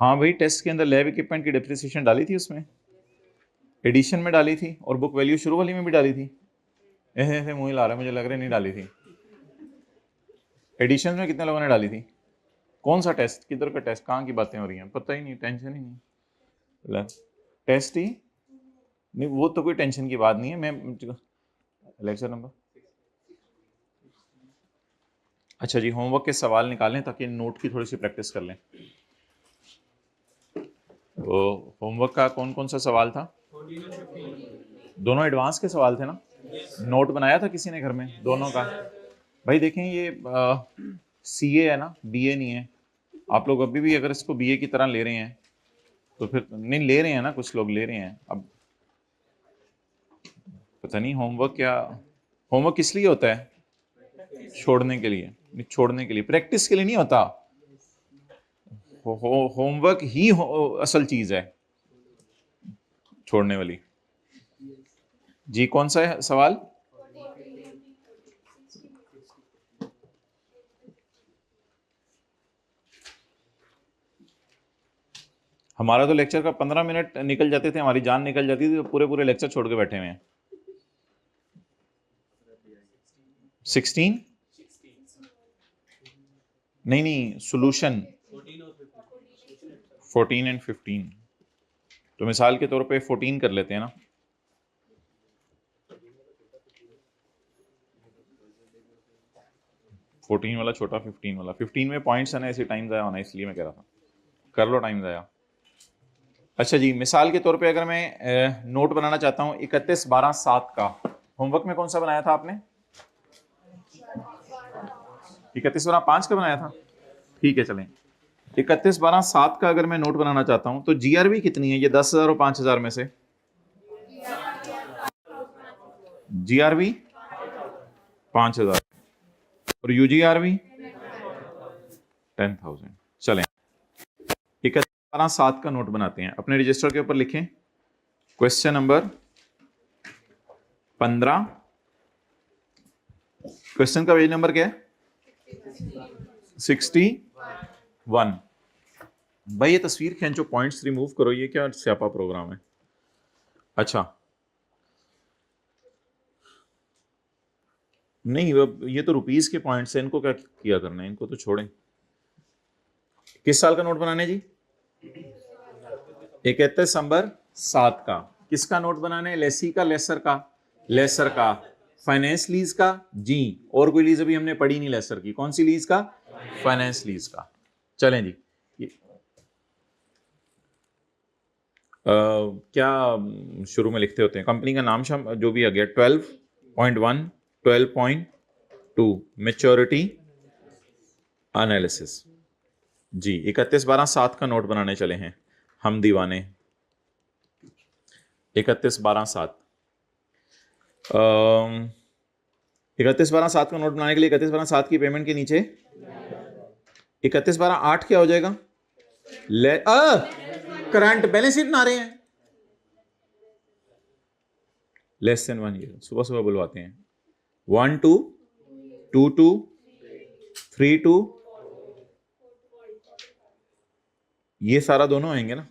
हाँ भाई, टेस्ट के अंदर लैब इक्विपमेंट की डिप्रिसिएशन डाली थी, उसमें एडिशन में डाली थी, और बुक वैल्यू शुरू वाली में भी डाली थी। ऐसे मुंह ला रहा है, मुझे लग रहा है नहीं डाली थी। एडिशन में कितने लोगों ने डाली थी? कौन सा टेस्ट, किधर का टेस्ट, कहाँ की बातें हो रही हैं, पता ही नहीं, टेंशन ही नहीं। टेस्ट ही नहीं, वो तो कोई टेंशन की बात नहीं है। मैं लेक्चर नंबर, अच्छा जी, होमवर्क के सवाल निकालें ताकि नोट की थोड़ी सी प्रैक्टिस कर लें। तो होमवर्क का कौन कौन सा सवाल था? दोनों एडवांस के सवाल थे ना? नोट बनाया था किसी ने घर में दोनों का? भाई देखें, ये सीए है ना, बीए नहीं है। आप लोग अभी भी अगर इसको बीए की तरह ले रहे हैं तो फिर नहीं ले रहे हैं ना, कुछ लोग ले रहे हैं। अब पता नहीं होमवर्क क्या, होमवर्क किस लिए होता है? छोड़ने के लिए नहीं, छोड़ने के लिए, प्रैक्टिस के लिए नहीं होता। होमवर्क ही असल चीज है छोड़ने वाली। जी कौन सा है सवाल? हमारा तो लेक्चर का 15 मिनट निकल जाते थे, हमारी जान निकल जाती थी, तो पूरे पूरे लेक्चर छोड़ के बैठे हुए हैं। 16 नहीं नहीं, सोल्यूशन 14 एंड 15। तो मिसाल के तौर पे 14 कर लेते हैं ना। फोर्टीन वाला छोटा, 15 वाला। 15 में पॉइंट्स है ना, ऐसे टाइम ज़ाया होना, इसलिए मैं कह रहा था कर लो टाइम ज़ाया। अच्छा जी, मिसाल के तौर पे अगर मैं नोट बनाना चाहता हूँ 31/12/7 का, होमवर्क में कौन सा बनाया था आपने? 31/12/5 का बनाया था। ठीक है, चलें। 31/12/7 का अगर मैं नोट बनाना चाहता हूँ तो जीआरबी कितनी है? ये 10,000 और 5,000 में से जीआरबी 5,000 और यूजीआरबी 10,000। चलें, 31/12/7 का नोट बनाते हैं। अपने रजिस्टर के ऊपर लिखें क्वेश्चन नंबर 15। क्वेश्चन का पेज नंबर क्या है? 61। भाई ये तस्वीर खींचो, पॉइंट्स रिमूव करो, ये क्या स्यापा प्रोग्राम है। अच्छा नहीं, ये तो रुपीस के पॉइंट्स हैं, इनको क्या किया करना है, इनको तो छोड़ें। किस साल का नोट बनाने जी? 31/7 का। किसका नोट बनाने है? लेसी का, लेसर का? लेसर का। फाइनेंस लीज का जी, और कोई लीज अभी हमने पढ़ी नहीं लेसर की। कौन सी लीज का? फाइनेंस लीज का। चलें जी, क्या शुरू में लिखते होते हैं कंपनी का नाम शाम जो भी आ गया। 12.1, 12.2 मैच्योरिटी एनालिसिस। जी 31/12/7 का नोट बनाने चले हैं हम दीवाने। 31/12/7, 31/12/7 का नोट बनाने के लिए 31/12/7 की पेमेंट के नीचे 31/12/8 क्या हो जाएगा? ले करंट बैलेंस शीट बना रहे हैं, लेस देन 1 ईयर। सुबह सुबह बुलवाते हैं। 1 2 2 3 2, ये सारा दोनों आएंगे ना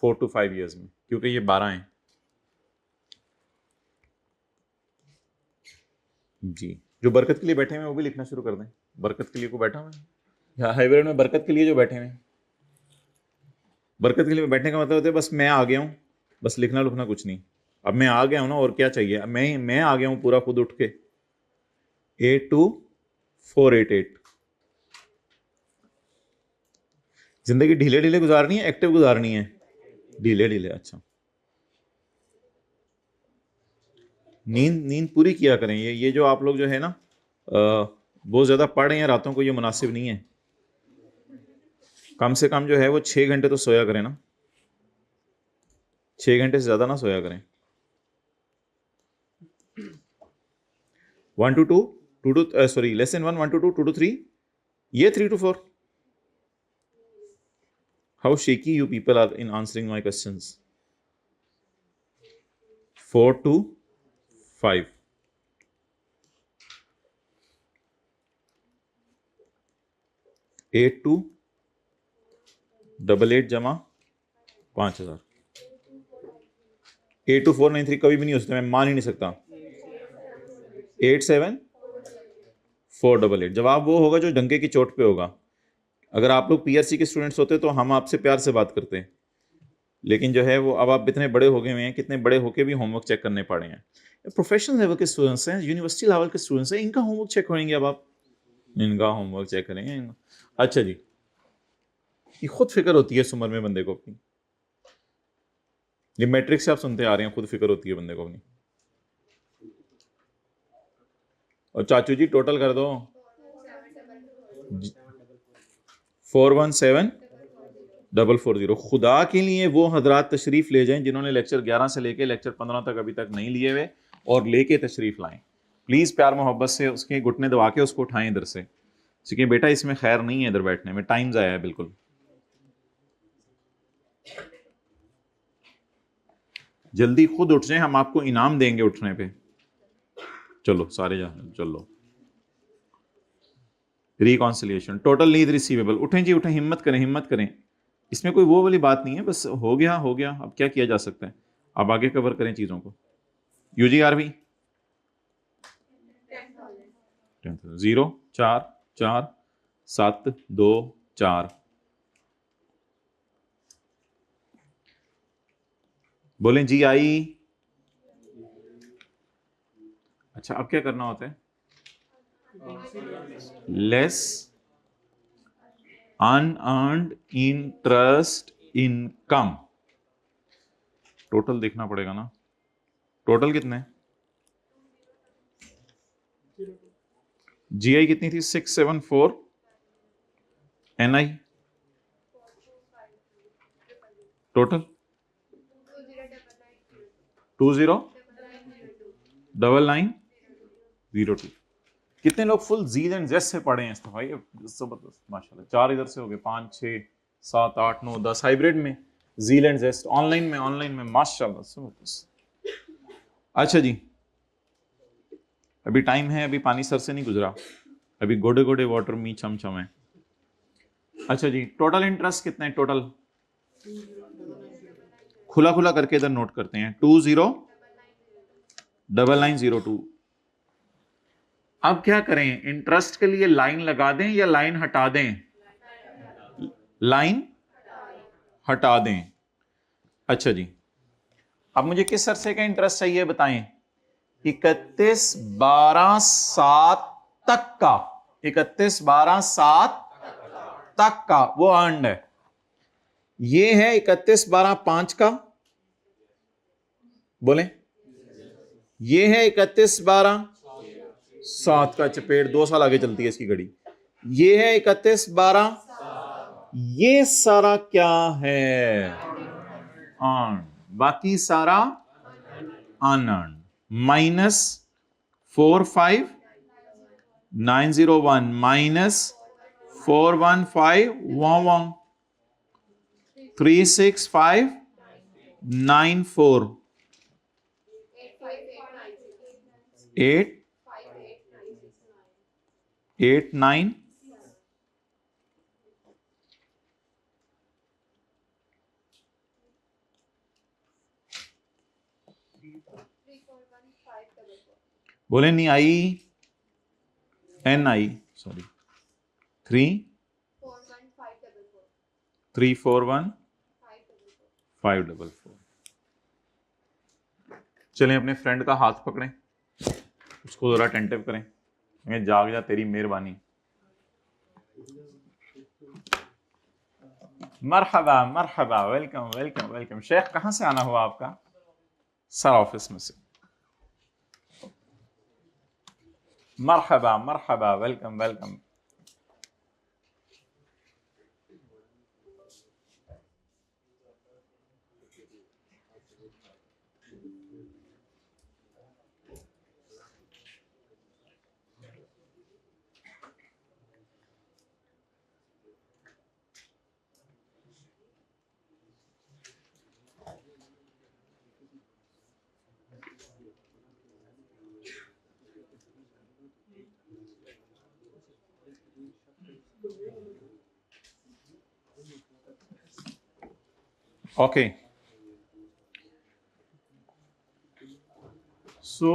4 to 5 ईयर्स में, क्योंकि ये 12 हैं। जी, जो बरकत के लिए बैठे हुए हैं वो भी लिखना शुरू कर दें। बरकत के लिए को बैठा हुआ है हाइब्रिड में, बरकत के लिए जो बैठे हुए हैं, बरकत के लिए बैठने का मतलब होता है बस मैं आ गया हूँ, बस लिखना लुखना कुछ नहीं। अब मैं आ गया हूँ ना, और क्या चाहिए? मैं आ गया हूँ पूरा खुद उठ के। 82488। जिंदगी ढीले ढीले गुजारनी है, एक्टिव गुजारनी है? ढीले ढीले। अच्छा, नींद नींद पूरी किया करें। ये जो आप लोग जो है ना बहुत ज़्यादा पढ़ रहे हैं रातों को, ये मुनासिब नहीं है। कम से कम जो है वो 6 घंटे तो सोया करें ना, 6 घंटे से ज़्यादा ना सोया करें। 1 to 2, 2 to sorry, lesson 1, 1 to 2, 2 to 3, ये 3 to 4। How shaky you people are in answering my questions. 4 to 5, 8 to 88 जमा 5000, 82493 कभी भी नहीं हो सकता, मैं मान ही नहीं सकता। 87488, जवाब वो होगा जो डंके की चोट पे होगा। अगर आप लोग पीआरसी के स्टूडेंट्स होते तो हम आपसे प्यार से बात करते, लेकिन जो है वो अब आप इतने बड़े हो गए हुए हैं, कितने बड़े होके भी होमवर्क चेक करने पड़े हैं। प्रोफेशनल लेवल के स्टूडेंट्स हैं, यूनिवर्सिटी लेवल के स्टूडेंट्स हैं, इनका होमवर्क चेक करेंगे अब आप, इनका होमवर्क चेक करेंगे। अच्छा जी, ये खुद फिक्र होती है इस उम्र में बंदे को अपनी, ये मैट्रिक से आप सुनते आ रहे हैं, खुद फिक्र होती है बंदे को अपनी। और चाचू जी टोटल कर दो, 417440। खुदा के लिए वो हजरात तशरीफ ले जाएं जिन्होंने लेक्चर 11 से लेके लेक्चर 15 तक अभी तक नहीं लिए हुए, और लेके तशरीफ लाएं प्लीज, प्यार मोहब्बत से उसके घुटने दबा के उसको उठाएं इधर से, क्योंकि बेटा इसमें खैर नहीं है इधर बैठने में, टाइम जाया है बिल्कुल। जल्दी खुद उठ जाएं, हम आपको इनाम देंगे उठने पे। चलो सारे जा, चलो। रिकॉन्सिलिएशन, टोटल नीड रिसीवेबल, उठें जी उठें, हिम्मत करें हिम्मत करें, इसमें कोई वो वाली बात नहीं है, बस हो गया हो गया, अब क्या किया जा सकता है। अब आगे कवर करें चीजों को। यूजीआरबी 0 4 4 7 2 4, बोलें जी आई। अच्छा अब क्या करना होता है, less unearned interest income, total देखना पड़ेगा ना, टोटल कितने, जीआई कितनी थी 674, एनआई टोटल 209902। कितने लोग फुल जील एंड जेस्ट से पढ़े हैं इस दफा, ये जबरदस्त माशाल्लाह। 4 इधर से हो गए, 5 6 7 8 9 10 हाइब्रिड में, जील एंड जेस्ट, ऑनलाइन में माशाल्लाह जबरदस्त। अच्छा जी, अभी टाइम है, अभी पानी सर से नहीं गुजरा, अभी गोडे गोडे वाटर मी छम छम है। अच्छा जी, टोटल इंटरेस्ट कितना है, टोटल खुला खुला करके इधर नोट करते हैं, 209902। अब क्या करें, इंटरेस्ट के लिए लाइन लगा दें या लाइन हटा दें, लाइन हटा दें। अच्छा जी, अब मुझे किस अरसे का इंटरेस्ट चाहिए बताएं, 31/12/7 तक का, 31/12/7 तक का वो अर्न्ड है। ये है 31/12/5 का, बोले ये है 31/12/7 का, चपेट 2 साल आगे चलती है इसकी घड़ी। ये है 31/12, ये सारा क्या है, अर्न, बाकी सारा अनअर्न, माइनस 45901 माइनस 41511 36594 889 बोले नहीं आई, एन आई सॉरी 3341544। चलें अपने फ्रेंड का हाथ पकड़ें, उसको जरा अटेंटिव करें, मैं जाग जा तेरी मेहरबानी। मरहबा मरहबा, वेलकम वेलकम वेलकम। शेख कहाँ से आना हुआ आपका, सर ऑफिस में से। मरहबा मरहबा, welcome welcome. Okay, so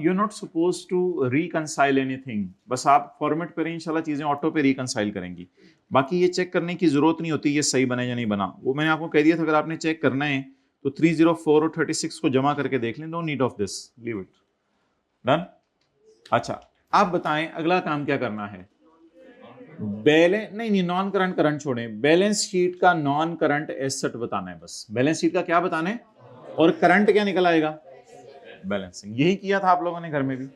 you are not suppose to reconcile anything, बस आप फॉर्मेट पर इंशाल्लाह चीजें ऑटो पे रिकंसाइल करेंगी। बाकी ये चेक करने की जरूरत नहीं होती ये सही बना या नहीं बना, वो मैंने आपको कह दिया था अगर आपने चेक करना है तो 304 और 36 को जमा करके देख लें, no need of this, leave it, done. अच्छा आप बताएं अगला काम क्या करना है। बैलेंस नहीं, नॉन करंट करंट छोड़ें, बैलेंस शीट का नॉन करंट एसेट बताना है, बस बैलेंस शीट का क्या बताना है, और करंट क्या निकल आएगा, बैलेंसिंग। यही किया था आप लोगों ने घर में भी।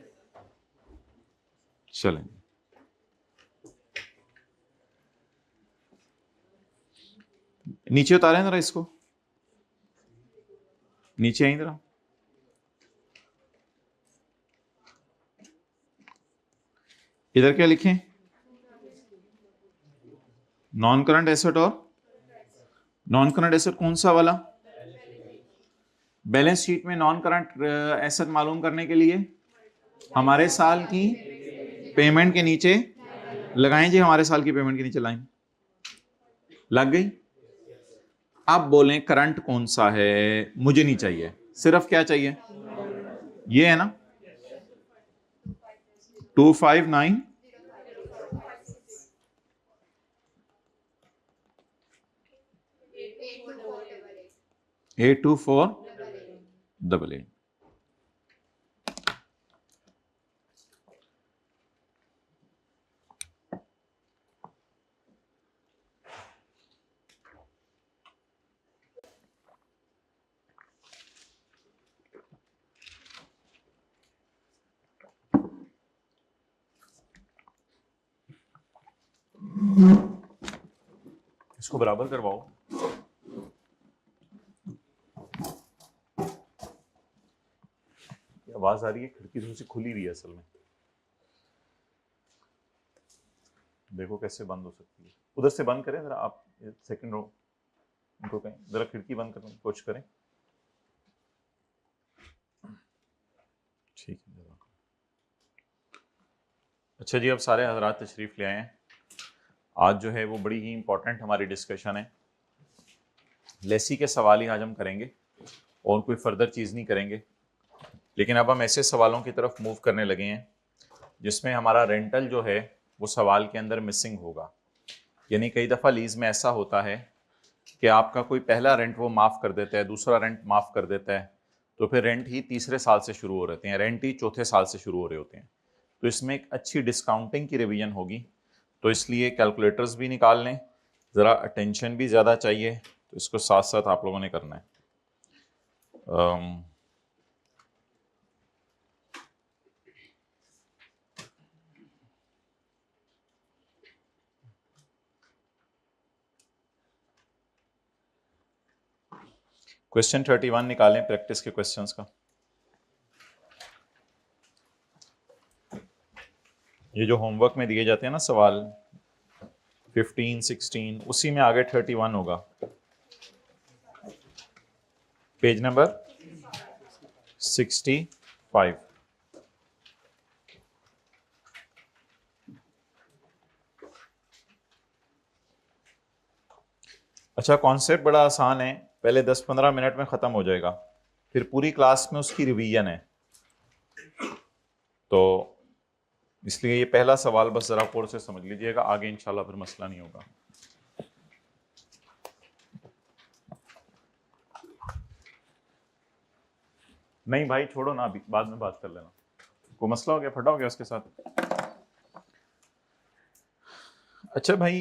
चलें, नीचे उतारें जरा इसको, नीचे आई जरा। इधर क्या लिखें, नॉन करंट एसेट, और नॉन करंट एसेट कौन सा वाला, बैलेंस शीट में नॉन करंट एसेट मालूम करने के लिए हमारे साल की पेमेंट के नीचे लगाएं जी, हमारे साल की पेमेंट के नीचे लाइन लग गई। आप बोलें करंट कौन सा है, मुझे नहीं चाहिए, सिर्फ क्या चाहिए, ये है ना 259 82488। इसको बराबर करवाओ। आवाज आ रही है, खिड़की थोड़ी सी खुली हुई है असल में, देखो कैसे बंद हो सकती है। उधर से बंद करें जरा आप, सेकंड रो उनको कहें जरा खिड़की बंद करने की कोशिश करें। ठीक है, अच्छा जी, अब सारे हजरात तशरीफ ले आए हैं। आज जो है वो बड़ी ही इंपॉर्टेंट हमारी डिस्कशन है, लेसी के सवाल ही आज हम करेंगे और कोई फर्दर चीज़ नहीं करेंगे। लेकिन अब हम ऐसे सवालों की तरफ मूव करने लगे हैं जिसमें हमारा रेंटल जो है वो सवाल के अंदर मिसिंग होगा। यानी कई दफ़ा लीज़ में ऐसा होता है कि आपका कोई पहला रेंट वो माफ़ कर देता है, दूसरा रेंट माफ़ कर देता है, तो फिर रेंट ही तीसरे साल से शुरू हो रहते हैं, रेंट ही चौथे साल से शुरू हो रहे होते हैं। तो इसमें एक अच्छी डिस्काउंटिंग की रिवीजन होगी, तो इसलिए कैलकुलेटर्स भी निकाल लें, ज़रा अटेंशन भी ज़्यादा चाहिए, तो इसको साथ साथ आप लोगों ने करना है। क्वेश्चन 31 निकालें प्रैक्टिस के क्वेश्चंस का। ये जो होमवर्क में दिए जाते हैं ना सवाल 15, 16, उसी में आगे 31 होगा, पेज नंबर 65। अच्छा, कॉन्सेप्ट बड़ा आसान है, पहले 10-15 मिनट में ख़त्म हो जाएगा, फिर पूरी क्लास में उसकी रिवीजन है, तो इसलिए ये पहला सवाल बस ज़रा गौर से समझ लीजिएगा, आगे इंशाल्लाह फिर मसला नहीं होगा। नहीं भाई छोड़ो ना, अभी बाद में बात कर लेना, कोई मसला हो गया फटा हो गया उसके साथ। अच्छा भाई,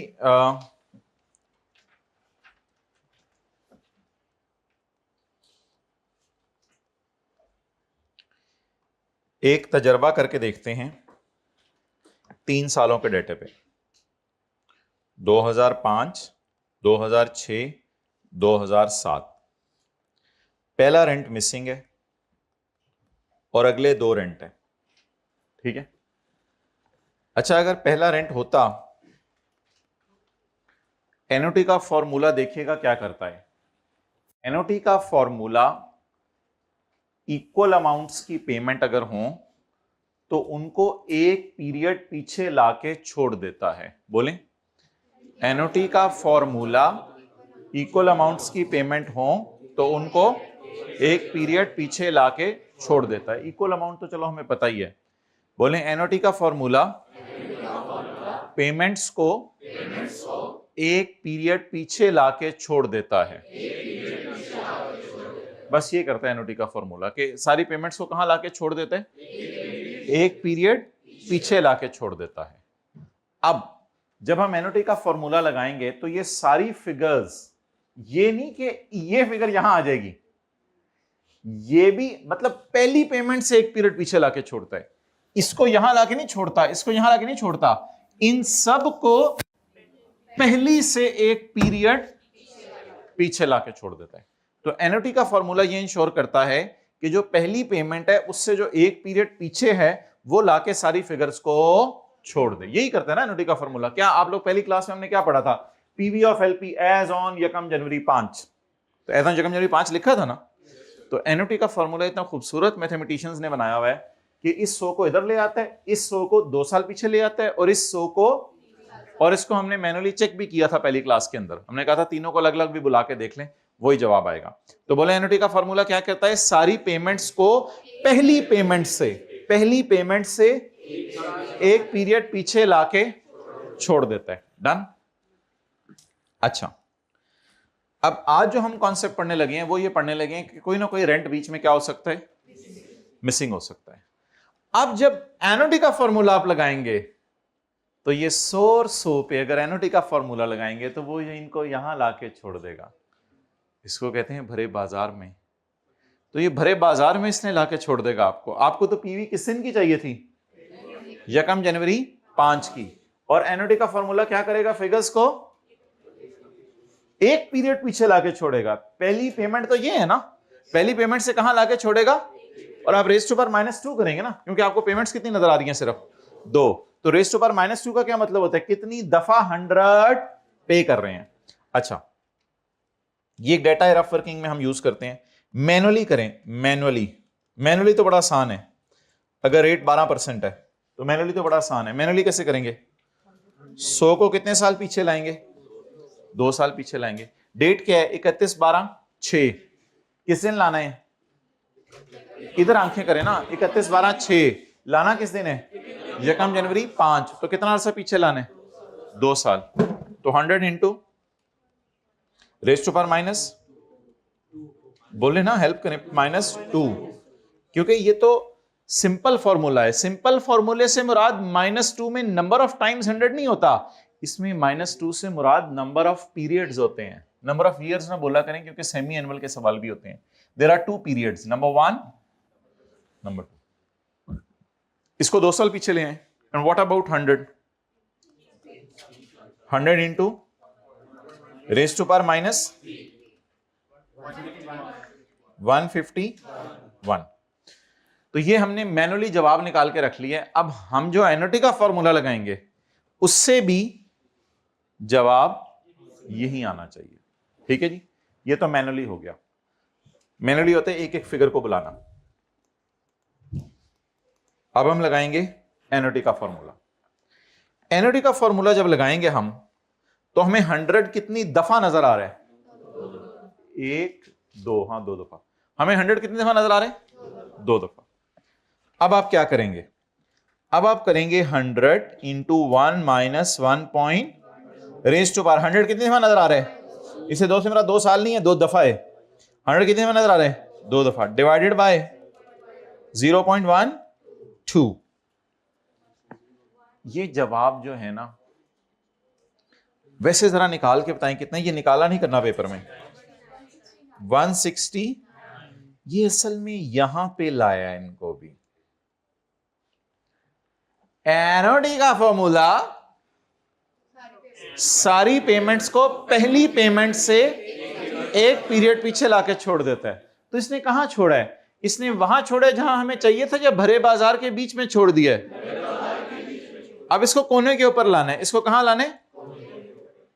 एक तजर्बा करके देखते हैं 3 सालों के डेटे पे, 2005, 2006, 2007। पहला रेंट मिसिंग है और अगले 2 रेंट है, ठीक है। अच्छा, अगर पहला रेंट होता, एनओटी का फॉर्मूला देखिएगा क्या करता है। एनओटी का फॉर्मूला इक्वल अमाउंट्स की पेमेंट अगर हो तो उनको एक पीरियड पीछे लाके छोड़ देता है। बोलें, एनओटी का फॉर्मूला इक्वल अमाउंट्स की पेमेंट हो तो उनको एक पीरियड पीछे लाके छोड़ देता है। इक्वल अमाउंट तो चलो हमें पता ही है। बोले एनओटी का फॉर्मूला पेमेंट्स को एक पीरियड पीछे लाके छोड़ देता है। बस ये करता है एनओटी का फॉर्मूला कि सारी पेमेंट्स को कहां लाके छोड़ देते हैं, एक पीरियड पीछे लाके छोड़ देता है। अब जब हम एनओटी का फॉर्मूला लगाएंगे तो ये सारी फिगर्स, ये नहीं कि ये फिगर यहां आ जाएगी, ये भी मतलब पहली पेमेंट से एक पीरियड पीछे लाके छोड़ता है। इसको यहां लाके नहीं छोड़ता, इसको यहां लाके नहीं छोड़ता, इन सब को पहली से एक पीरियड पीछे लाके छोड़ देता है। तो एनओटी का फॉर्मूला ये इंश्योर करता है कि जो पहली पेमेंट है उससे जो एक पीरियड पीछे है वो लाके सारी फिगर्स को छोड़ दे। यही करता है ना एनओटी का फॉर्मूला। क्या आप लोग पहली क्लास में हमने क्या पढ़ा था, PV of LP as on यकम जनवरी 5, तो एज ऑन यकम जनवरी 5 लिखा था ना। तो एनओटी का फॉर्मूला इतना खूबसूरत मैथमेटिशियंस ने बनाया हुआ है कि इस 100 को इधर ले आता है, इस 100 को 2 साल पीछे ले आता है, और इस 100 को, और इसको हमने मैनुअली चेक भी किया था पहली क्लास के अंदर। हमने कहा था तीनों को अलग अलग भी बुला के देख लें, वही जवाब आएगा। तो बोले एनओटी का फॉर्मूला क्या कहता है, सारी पेमेंट्स को पहली पेमेंट से एक पीरियड पीछे लाके छोड़ देता है। डन। अच्छा, अब आज जो हम कॉन्सेप्ट पढ़ने लगे हैं वो ये पढ़ने लगे हैं कि कोई ना कोई रेंट बीच में क्या हो सकता है, मिसिंग हो सकता है। अब जब एनओटी का फॉर्मूला आप लगाएंगे तो ये 100 पे अगर एनओटी का फॉर्मूला लगाएंगे तो वो इनको यहां लाके छोड़ देगा। इसको कहते हैं भरे बाजार में। तो ये भरे बाजार में इसने लाके छोड़ देगा आपको। आपको तो पीवी किस दिन की चाहिए थी, यकम जनवरी 5 की, और एनओटी का फॉर्मूला क्या करेगा, फिगर्स को एक पीरियड पीछे लाके छोड़ेगा। पहली पेमेंट तो ये है ना, पहली पेमेंट से कहां लाके छोड़ेगा, और आप रेज़ टू पावर -2 करेंगे ना, क्योंकि आपको पेमेंट्स कितनी नजर आ रही हैं, सिर्फ 2। तो रेज़ टू पावर -2 का क्या मतलब होता है, कितनी दफा 100 पे कर रहे हैं। अच्छा, ये डेटा रफ वर्किंग में हम यूज करते हैं। मैनुअली करें, मैनुअली तो बड़ा आसान है। अगर रेट 12% है तो मैनुअली तो बड़ा आसान है। मैनुअली कैसे करेंगे, 100 को कितने साल पीछे लाएंगे, 2 साल पीछे लाएंगे। डेट क्या है, 31/12/6। किस दिन लाना है, इधर आंखें करें ना, 31/12/6 लाना किस दिन है, यकम जनवरी 5। तो कितना अर्सा पीछे लाना है, 2 साल। तो 100 into raise to power minus, बोले ना हेल्प करें, -2, क्योंकि ये तो सिंपल फॉर्मूला है। सिंपल फॉर्मूले से मुराद -2 में नंबर ऑफ टाइम्स 100 नहीं होता, इसमें -2 से मुराद नंबर ऑफ पीरियड्स होते हैं। नंबर ऑफ ईयर्स ना बोला करें, क्योंकि सेमी एनुअल के सवाल भी होते हैं। There are 2 periods, number 1, number 2। इसको 2 साल पीछे ले आए। And what about 100 into raise to power -151। तो ये हमने मैनुअली जवाब निकाल के रख लिया है। अब हम जो एनओटी का फॉर्मूला लगाएंगे उससे भी जवाब यही आना चाहिए। ठीक है जी, ये तो मैनुअली हो गया। मैनुअली होता है एक एक फिगर को बुलाना। अब हम लगाएंगे एनओटी का फॉर्मूला। एनओटी का फॉर्मूला जब लगाएंगे हम, तो हमें 100 कितनी दफा नजर आ रहा है, 1 2, हाँ 2 दफा। हमें 100 कितनी दफा नजर आ रहे हैं, 2 दफा। अब आप क्या करेंगे, अब आप करेंगे 100 into 1 minus 1 point raise to power. 100 कितनी दफा नजर आ रहा है, इसे 2 से मेरा 2 साल नहीं है, 2 दफा है। 100 कितनी दफा नजर आ रहा है, 2 दफा, डिवाइडेड बाय 0.12। ये जवाब जो है ना, वैसे जरा निकाल के बताएं कितना, ये निकाला नहीं करना पेपर में। 160, ये असल में यहां पे लाया इनको भी। एनओटी का फॉर्मूला सारी पेमेंट्स को पहली पेमेंट से एक पीरियड पीछे लाके छोड़ देता है। तो इसने कहां छोड़ा है, इसने वहां छोड़ा है जहां हमें चाहिए था, जब भरे बाजार के बीच में छोड़ दिया है। अब इसको कोने के ऊपर लाना है। इसको कहां लाना है,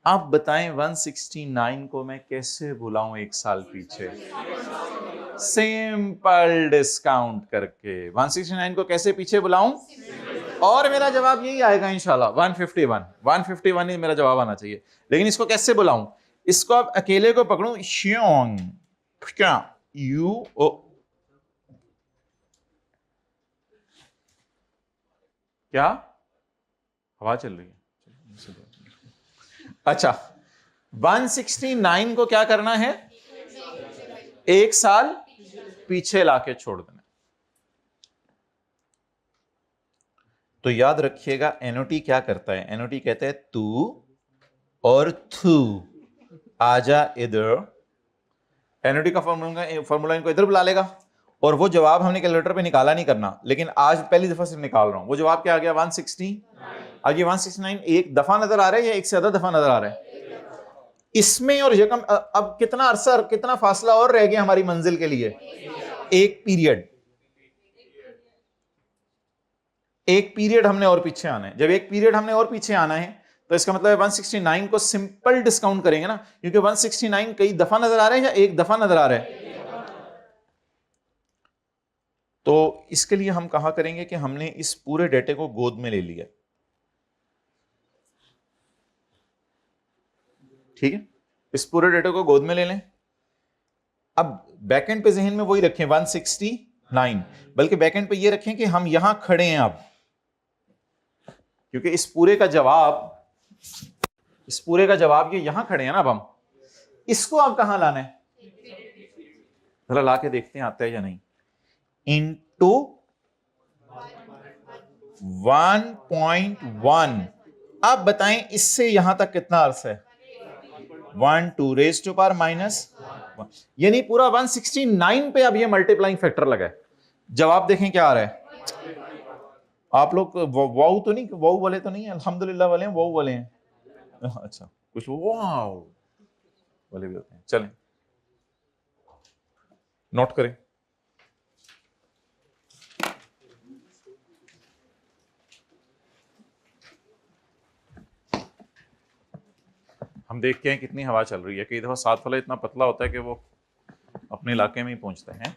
आप बताएं 169 को मैं कैसे बुलाऊं 1 साल पीछे, सिंपल डिस्काउंट करके 169 को कैसे पीछे बुलाऊं, और मेरा जवाब यही आएगा इंशाल्लाह 151 ही मेरा जवाब आना चाहिए। लेकिन इसको कैसे बुलाऊं, इसको आप अकेले को पकड़ो, श्योंग, क्या यू ओ, क्या हवा चल रही है। अच्छा, 169 को क्या करना है, एक साल पीछे लाके छोड़ देना। तो याद रखिएगा एनओटी क्या करता है, एनओटी कहते हैं तू और थू, आजा इधर। एनओटी का फॉर्मूला इनको इधर बुला लेगा, और वो जवाब हमने कैलकुलेटर पे निकाला नहीं करना, लेकिन आज पहली दफा सिर्फ निकाल रहा हूं। वो जवाब क्या आ गया, 160। अब ये 169 एक दफा नजर आ रहा है या एक से ज्यादा दफा नजर आ रहा है? इसमें और यकम अब कितना अरसा, कितना फासला और रह गया हमारी मंजिल के लिए, एक पीरियड। एक पीरियड हमने और पीछे आना है। जब एक पीरियड हमने और पीछे आना है तो इसका मतलब है 169 को सिंपल डिस्काउंट करेंगे ना, क्योंकि 169 कई दफा नजर आ रहे हैं या एक दफा नजर आ रहा है। तो इसके लिए हम कहा करेंगे कि हमने इस पूरे डेटे को गोद में ले लिया, ठीक है, इस पूरे डेटे को गोद में ले लें। अब बैकएंड पे जहन में वही रखें 169, बल्कि बैकएंड पे ये रखें कि हम यहां खड़े हैं अब, क्योंकि इस पूरे का जवाब ये यहां खड़े हैं ना। अब हम इसको अब कहां लाना है, जरा ला के देखते हैं आता है या नहीं। इंटू 1.1, आप बताएं इससे यहां तक कितना अर्थ है, 1 2 रेज टू पावर -1, यानी पूरा 169 पे अब ये मल्टीप्लाइंग फैक्टर लगा है। जवाब देखें क्या आ रहा है। आप लोग वाउ तो नहीं, वाउ वाले तो नहीं है, अल्हम्दुलिल्लाह वाले हैं, वाउ वाले हैं। अच्छा, कुछ वाउ वाले भी होते हैं। चलें नोट करें। हम देखते हैं कितनी हवा चल रही है। कई दफा साथ वाला इतना पतला होता है कि वो अपने इलाके में ही पहुंचते हैं।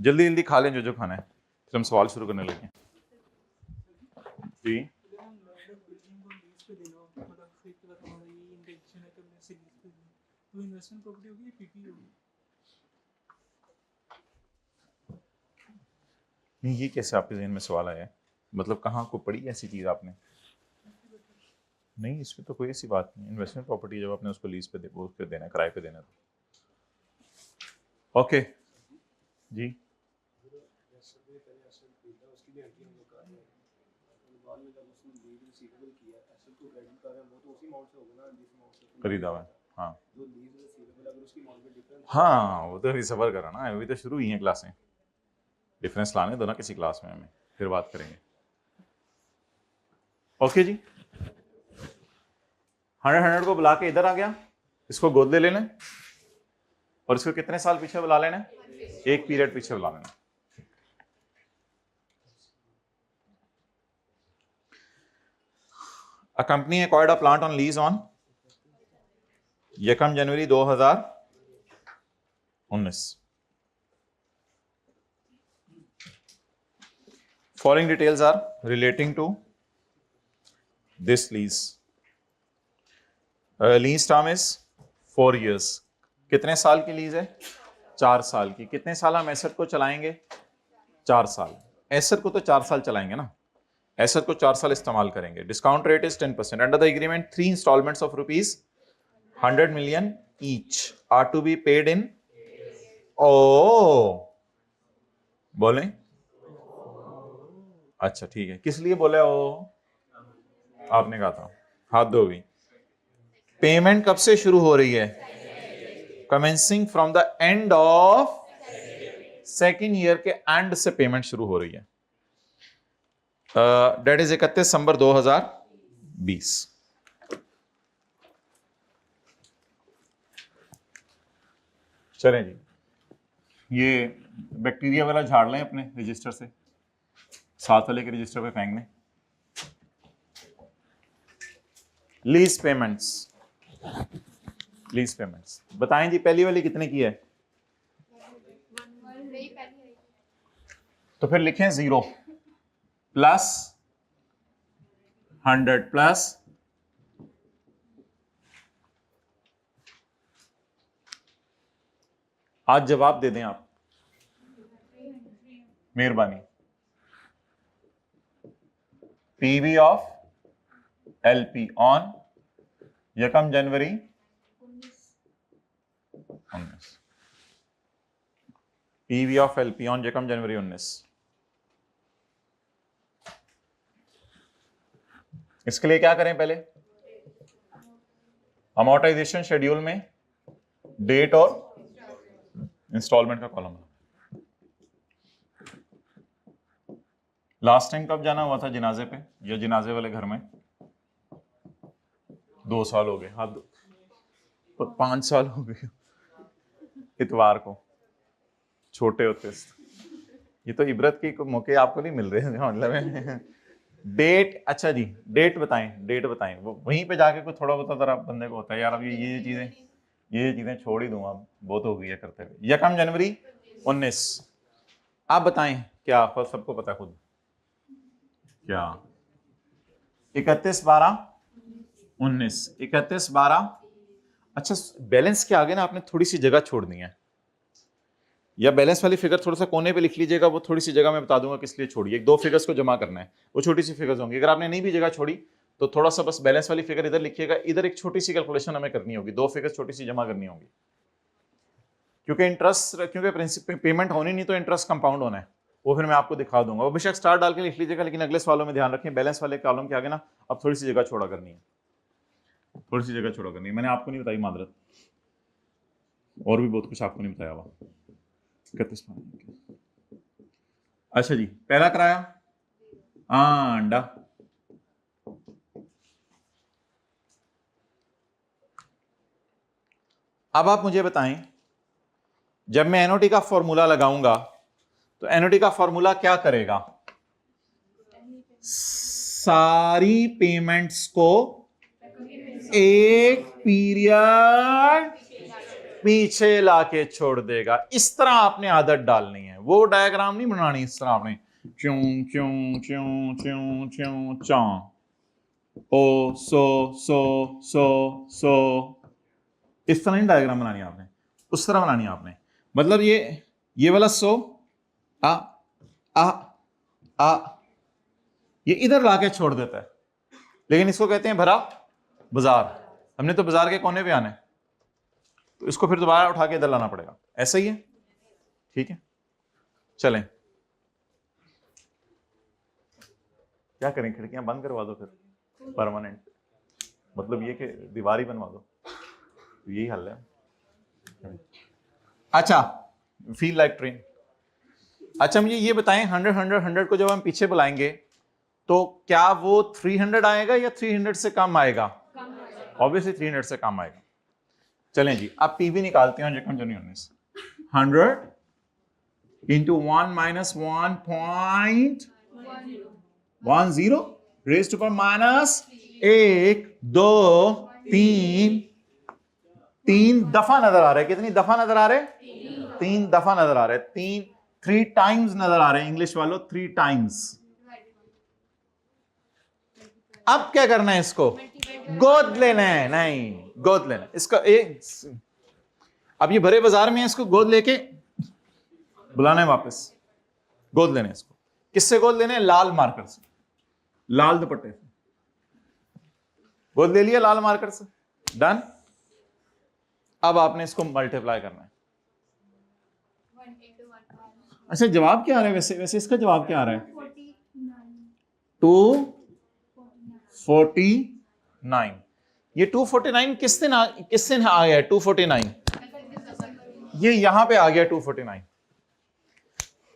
जल्दी जल्दी खा लें जो खाना है, फिर हम सवाल शुरू करने लगे। जी नहीं, ये कैसे आपके जहन में सवाल आया है, मतलब कहाँ को पड़ी ऐसी चीज आपने? नहीं, इसमें तो कोई ऐसी बात नहीं। इन्वेस्टमेंट प्रॉपर्टी जब आपने उसको लीज पे उस पे देना, किराए पे देना, तो ओके जी। खरीदा हुआ है, हाँ हाँ, वो तो अभी सबर करा ना, अभी तो शुरू ही है क्लासें। डिफरेंस लाने दो ना किसी क्लास में हमें, फिर बात करेंगे। ओके जी, 100 को बुला के इधर आ गया, इसको गोद ले लेना और इसको कितने साल पीछे बुला लेना, एक पीरियड पीछे बुला लेना। A company acquired a plant on lease on 1 January 2019. Following details are relating to this lease. Lease term is 4 years. कितने साल की लीज है? 4 साल की। कितने साल हम एसेट को चलाएंगे? 4 साल। एसेट को तो 4 साल चलाएंगे ना, एसेट को 4 साल इस्तेमाल करेंगे। Discount rate is 10%। Under the agreement 3 installments of ₹100 million each are to be paid in. ओ बोले अच्छा ठीक है, किस लिए बोले ओ? आपने कहा था, हाथ दो भी। पेमेंट कब से शुरू हो रही है? Commencing from the end of second year के एंड से पेमेंट शुरू हो रही है। डेट इज 31 दिसंबर 2020। चलें जी, ये बैक्टीरिया वाला झाड़ लें अपने रजिस्टर से, साथ वाले के रजिस्टर पे फेंक दें। लीज पेमेंट्स, लीज पेमेंट्स बताएं जी, पहली वाली कितने की है? तो फिर लिखें 0 प्लस 100 प्लस आज जवाब दे दें आप, मेहरबानी। पीवी ऑफ एलपी ऑन यकम जनवरी 19। पीवी ऑफ एलपी ऑन यकम जनवरी 19। इसके लिए क्या करें? पहले अमोर्टाइजेशन शेड्यूल में डेट और इंस्टॉलमेंट का कॉलम। लास्ट टाइम कब जाना हुआ था जनाजे पे या जनाजे वाले घर में? 2 साल हो गए, हाथ 5 साल हो गए। इतवार को छोटे होते, ये तो इबरत के मौके आपको नहीं मिल रहे हैं मतलब डेट। अच्छा जी, डेट बताएं, डेट बताएं। वो वहीं पे जाके कुछ थोड़ा बहुत जरा बंदे को होता है यार, अब ये चीजें छोड़ ही दूंगा, अब बहुत हो गई है करते हुए। यकम जनवरी 19। आप बताएं क्या? सबको पता खुद क्या? 31/12/19। 31/12। अच्छा, बैलेंस के आगे ना आपने थोड़ी सी जगह छोड़नी है, या बैलेंस वाली फिगर थोड़ा सा कोने पे लिख लीजिएगा। वो थोड़ी सी जगह मैं बता दूंगा किस लिए छोड़ी। 1-2 फिगर्स को जमा करना है, वो छोटी सी फिगर्स होंगी। अगर आपने नहीं भी जगह छोड़ी तो थोड़ा सा बस बैलेंस वाली फिगर इधर लिखिएगा। इधर एक छोटी सी कैलकुलेशन हमें करनी होगी, 2 फिगर्स छोटी सी जमा करनी होगी, क्योंकि इंटरेस्ट, क्योंकि प्रिंसिपल पेमेंट होनी नहीं तो इंटरेस्ट कंपाउंड होना है। वो फिर मैं आपको दिखा दूंगा। वो बेशक स्टार डाल के लिख लीजिएगा, लेकिन अगले सवालों में ध्यान रखें बैलेंस वाले कॉलम के आगे ना अब थोड़ी सी जगह छोड़ा करनी है, थोड़ी सी जगह छोड़ा करनी है। मैंने आपको नहीं बताई मादरत, और भी बहुत कुछ आपको नहीं बताया हुआ। 31। अच्छा जी, पहला कराया अंडा। अब आप मुझे बताएं, जब मैं एनओटी का फॉर्मूला लगाऊंगा तो एनओटी का फॉर्मूला क्या करेगा? सारी पेमेंट्स को एक पीरियड पीछे लाके छोड़ देगा। इस तरह आपने आदत डालनी है, वो डायग्राम नहीं बनानी इस तरह आपने क्यों क्यों क्यों क्यों क्यों चा ओ सो इस तरह नहीं डायग्राम बनानी आपने, उस तरह बनानी आपने। मतलब ये वाला सो आ आ आ ये इधर लाके छोड़ देता है, लेकिन इसको कहते हैं भरा बाजार। हमने तो बाजार के कोने पे आना है, तो इसको फिर दोबारा उठा के इधर लाना पड़ेगा। ऐसा ही है, ठीक है। चलें, क्या करें? खिड़कियां बंद करवा दो फिर परमानेंट, मतलब ये कि दीवार ही बनवा दो, यही हल है। अच्छा, फील लाइक ट्रेन। अच्छा मुझे ये बताएं, 100 को जब हम पीछे बुलाएंगे तो क्या वो 300 आएगा या 300 से कम आएगा? ऑब्वियसली 300 से कम आएगा। चलें जी, अब पीवी निकालते हैं। 100 into 1 minus 1.10 raised to power minus 1 2 3 दफा नजर आ रहा है। कितनी दफा नजर आ रहे हैं? 3 दफा नजर आ रहे हैं। 3 टाइम्स नजर आ रहे हैं इंग्लिश वालों, 3 टाइम्स। अब क्या करना है? इसको गोद लेना है। नहीं, गोद लेना इसका एक। अब ये भरे बाजार में है, इसको गोद लेके बुलाना है वापस, गोद लेने इसको। किससे गोद लेने? लाल मार्कर से, लाल दुपट्टे से गोद ले लिया, लाल मार्कर से, डन। अब आपने इसको मल्टीप्लाई करना है। अच्छा जवाब क्या आ रहा है? वैसे इसका जवाब क्या आ रहा है? 249। ये 249 किस दिन आ गया है? 249 ये यहां पे आ गया 249।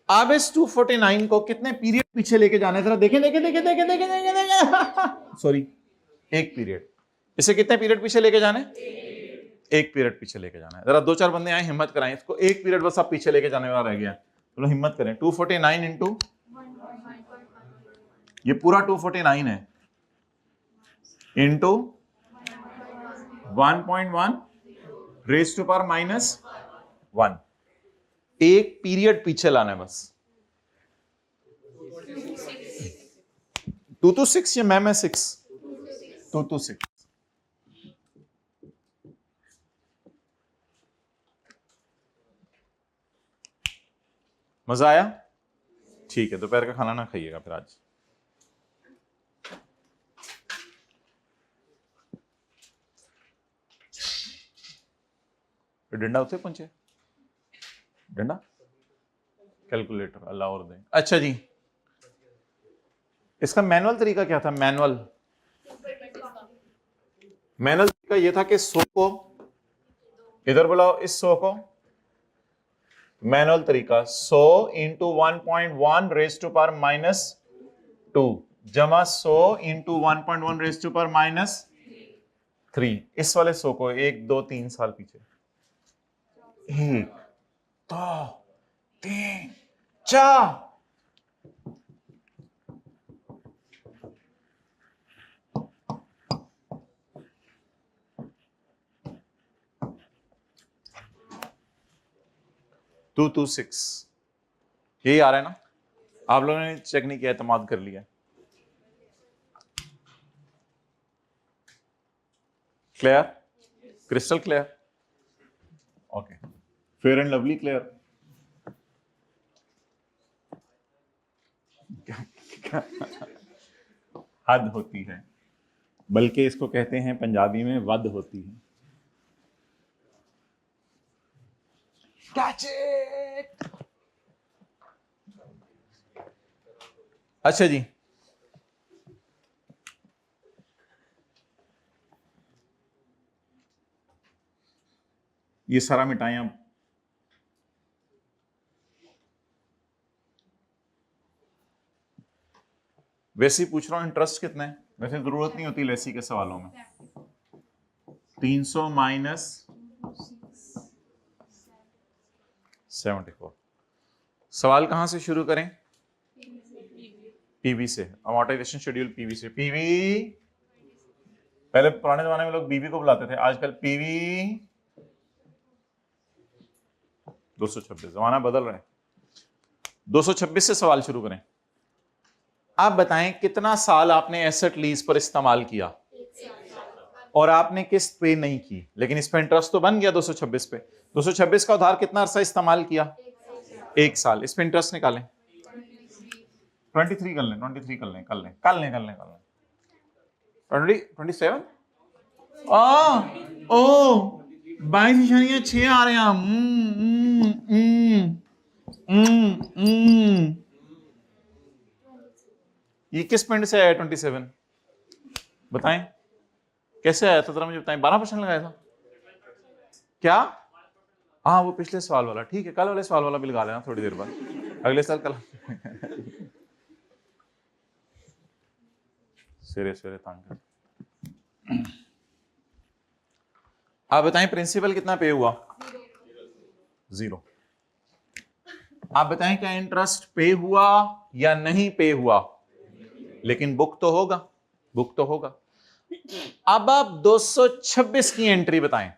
अब इस 249 को कितने पीरियड पीछे लेके जाना है? जरा देखें सॉरी, एक पीरियड। इसे कितने पीरियड पीछे लेके जाना है? एक पीरियड पीछे लेके जाना है। जरा दो चार बंदे आए, हिम्मत कराएं, इसको एक पीरियड बस आप पीछे लेके जाने वाला रह गया। चलो हिम्मत करें। 249 इंटू ये पूरा 249 है, इंटू 1.1 रेज़ टू पावर -1। एक पीरियड पीछे लाना है बस। 2 to 6 या मैं 6? 2 to 6। मजा आया? ठीक है, दोपहर का खाना ना खाइएगा फिर आज। डंडा उसे पहुंचे, डंडा कैलकुलेटर अल्लाह और दे। अच्छा जी, इसका मैनुअल तरीका क्या था? मैनुअल तरीका ये था कि 100 को इधर बुलाओ, इस 100 को। मैनुअल तरीका 100 इंटू 1.1 रेज़ टू पावर -2 जमा 100 इंटू 1.1 रेज़ टू पावर -3। इस वाले 100 को 1 2 3 साल पीछे, 1 2 3 4। टू 2 6 यही आ रहा है ना? आप लोगों ने चेक नहीं किया, एतमाद कर लिया। Clear? Crystal clear? Okay, fair and lovely clear? हद होती है, बल्कि इसको कहते हैं पंजाबी में वद होती है। Catch it! अच्छा जी, ये सारा मिटाएं आप। वैसे ही पूछ रहा हूं इंटरेस्ट कितना है, वैसे जरूरत नहीं होती लेसी के सवालों में। 300 माइनस 74। सवाल कहां से शुरू करें? पीवी से। अमोर्टाइजेशन शेड्यूल पीवी से। पीवी पहले पुराने जमाने में लोग बीवी को बुलाते थे, आजकल पीवी 226। जमाना बदल रहा है। 226 से सवाल शुरू करें। आप बताएं कितना साल आपने एसेट लीज पर इस्तेमाल किया और आपने किस्त पे नहीं की, लेकिन इस पे इंटरेस्ट तो बन गया 226 पे। 226 का उधार कितना अरसा इस्तेमाल किया? 1 साल। इस पे इंटरेस्ट निकालें। 23 कर लें, 23 कर लें, कर लें 27। ओ 22.6 आ रहे हैं। ये किस पॉइंट से आया 27? बताएं कैसे आया था, जरा मुझे बताएं। 12% लगाया था क्या? हाँ वो पिछले सवाल वाला, ठीक है, कल वाले सवाल वाला भी लगा लेना थोड़ी देर बाद, अगले साल कल। सवेरे तंग। आप बताएं प्रिंसिपल कितना पे हुआ? 0। आप बताएं क्या इंटरेस्ट पे हुआ या नहीं पे हुआ? लेकिन बुक तो होगा, बुक तो होगा। अब आप 226 की एंट्री बताएं।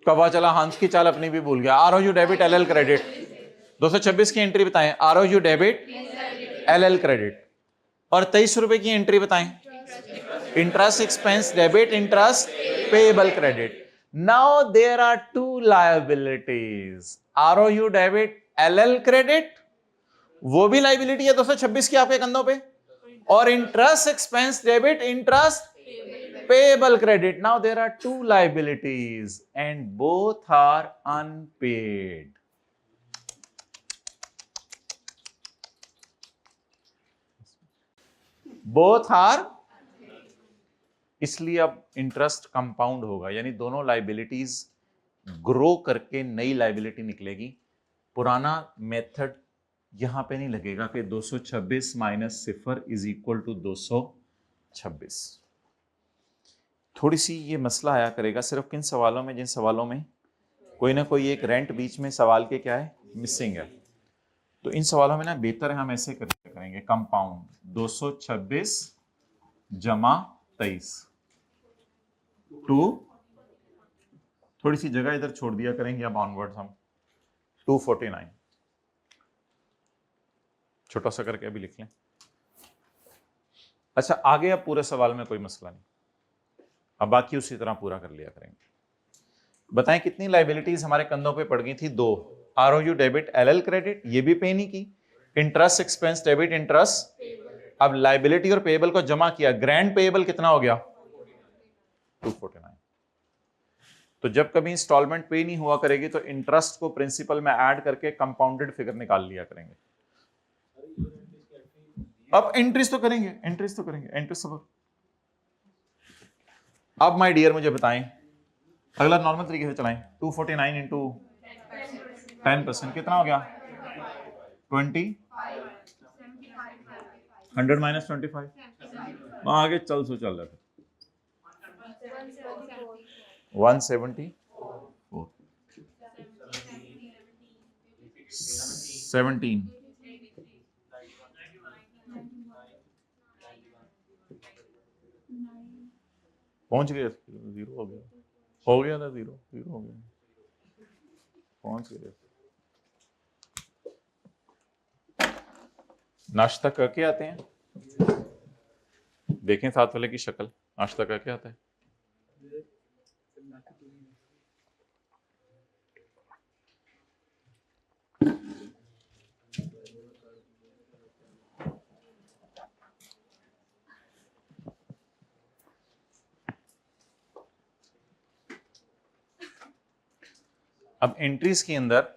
पता चला हंस की चाल अपनी भी भूल गया। आरओयू डेबिट एलएल क्रेडिट। 226 की एंट्री बताएं। ROU debit LL credit. और 23 रुपए की एंट्री बताएं। Interest expense debit interest payable credit. Now there are two liabilities, ROU debit, LL credit, वो भी लाइबिलिटी है 226 की आपके कंधों पे, और interest expense debit, interest payable credit. Now there are two liabilities and both are unpaid. Both are, इसलिए अब इंटरेस्ट कंपाउंड होगा, यानी दोनों लाइबिलिटीज ग्रो करके नई लाइबिलिटी निकलेगी. पुराना मेथड यहां पे नहीं लगेगा कि 226 माइनस 0 इज इक्वल टू 226. थोड़ी सी ये मसला आया करेगा सिर्फ किन सवालों में, जिन सवालों में कोई ना कोई एक रेंट बीच में सवाल के क्या है, मिसिंग है. तो इन सवालों में ना बेहतर है हम ऐसे करेंगे, कंपाउंड 226 जमा 23 टू, थोड़ी सी जगह इधर छोड़ दिया करेंगे अब ऑनवर्ड्स हम 249, छोटा सा करके अभी लिख लें. अच्छा आगे अब पूरे सवाल में कोई मसला नहीं, अब बाकी उसी तरह पूरा कर लिया करेंगे. बताएं कितनी लाइबिलिटीज हमारे कंधों पे पड़ गई थी, 2. ROU डेबिट, LL क्रेडिट, ये भी पे नहीं की. Interest expense debit, interest. अब लाइबिलिटी और पेएबल को जमा किया, ग्रैंड पेएबल कितना हो गया 249. तो जब कभी इंस्टॉलमेंट पे नहीं हुआ करेगी तो इंटरेस्ट को प्रिंसिपल में ऐड करके कंपाउंडेड फिगर निकाल लिया करेंगे. अब एंट्रीज तो करेंगे, एंट्रीज तो. अब माय डियर मुझे बताएं, अगला नॉर्मल तरीके से चलाएं. 249 इंटू 10% कितना हो गया 20, 100 माइनस 25, आगे चल सो चल रहा 170, 17, पहुंच गए, जीरो हो गया था, जीरो हो गया, पहुंच गए. नाश्ता करके आते हैं, देखें साथ वाले की शक्ल, नाश्ता करके आता है. अब एंट्रीज के अंदर